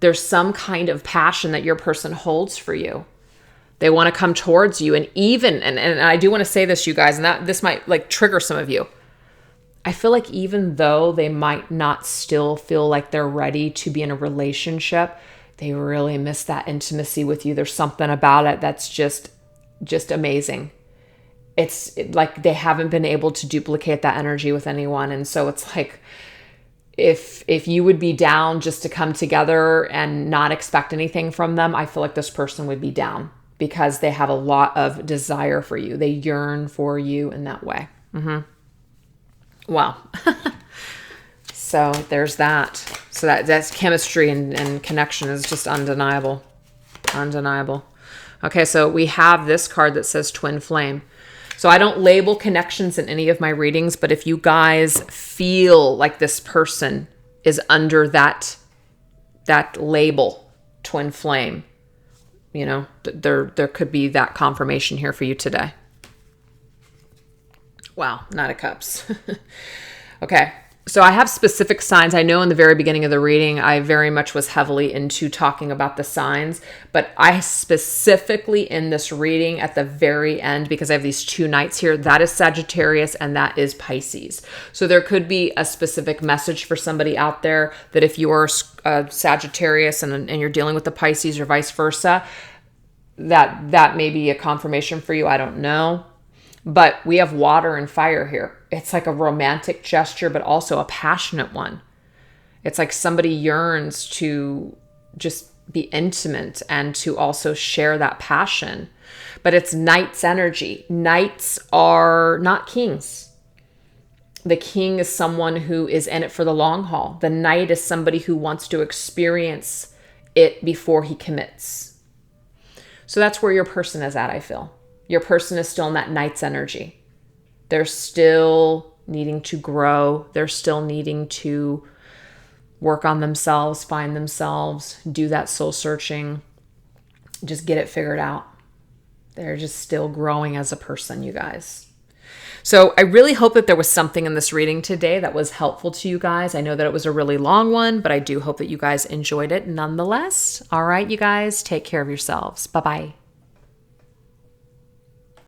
There's some kind of passion that your person holds for you. They want to come towards you. And even, and I do want to say this, you guys, and that this might like trigger some of you. I feel like even though they might not still feel like they're ready to be in a relationship, they really miss that intimacy with you. There's something about it that's just amazing. It's like they haven't been able to duplicate that energy with anyone. And so it's like, if you would be down just to come together and not expect anything from them, I feel like this person would be down because they have a lot of desire for you. They yearn for you in that way. Wow. So there's that. So that's chemistry and connection is just undeniable. Undeniable. Okay, so we have this card that says Twin Flame. So I don't label connections in any of my readings, but if you guys feel like this person is under that label, Twin Flame, you know, there could be that confirmation here for you today. Wow, Knight of Cups. Okay, so I have specific signs. I know in the very beginning of the reading, I very much was heavily into talking about the signs, but I specifically in this reading at the very end, because I have these two knights here, that is Sagittarius and that is Pisces. So there could be a specific message for somebody out there that if you are a Sagittarius and you're dealing with the Pisces or vice versa, that may be a confirmation for you. I don't know. But we have water and fire here. It's like a romantic gesture, but also a passionate one. It's like somebody yearns to just be intimate and to also share that passion. But it's Knight's energy. Knights are not kings. The king is someone who is in it for the long haul. The knight is somebody who wants to experience it before he commits. So that's where your person is at, I feel. Your person is still in that knight's energy. They're still needing to grow. They're still needing to work on themselves, find themselves, do that soul searching, just get it figured out. They're just still growing as a person, you guys. So I really hope that there was something in this reading today that was helpful to you guys. I know that it was a really long one, but I do hope that you guys enjoyed it nonetheless. All right, you guys, take care of yourselves. Bye-bye.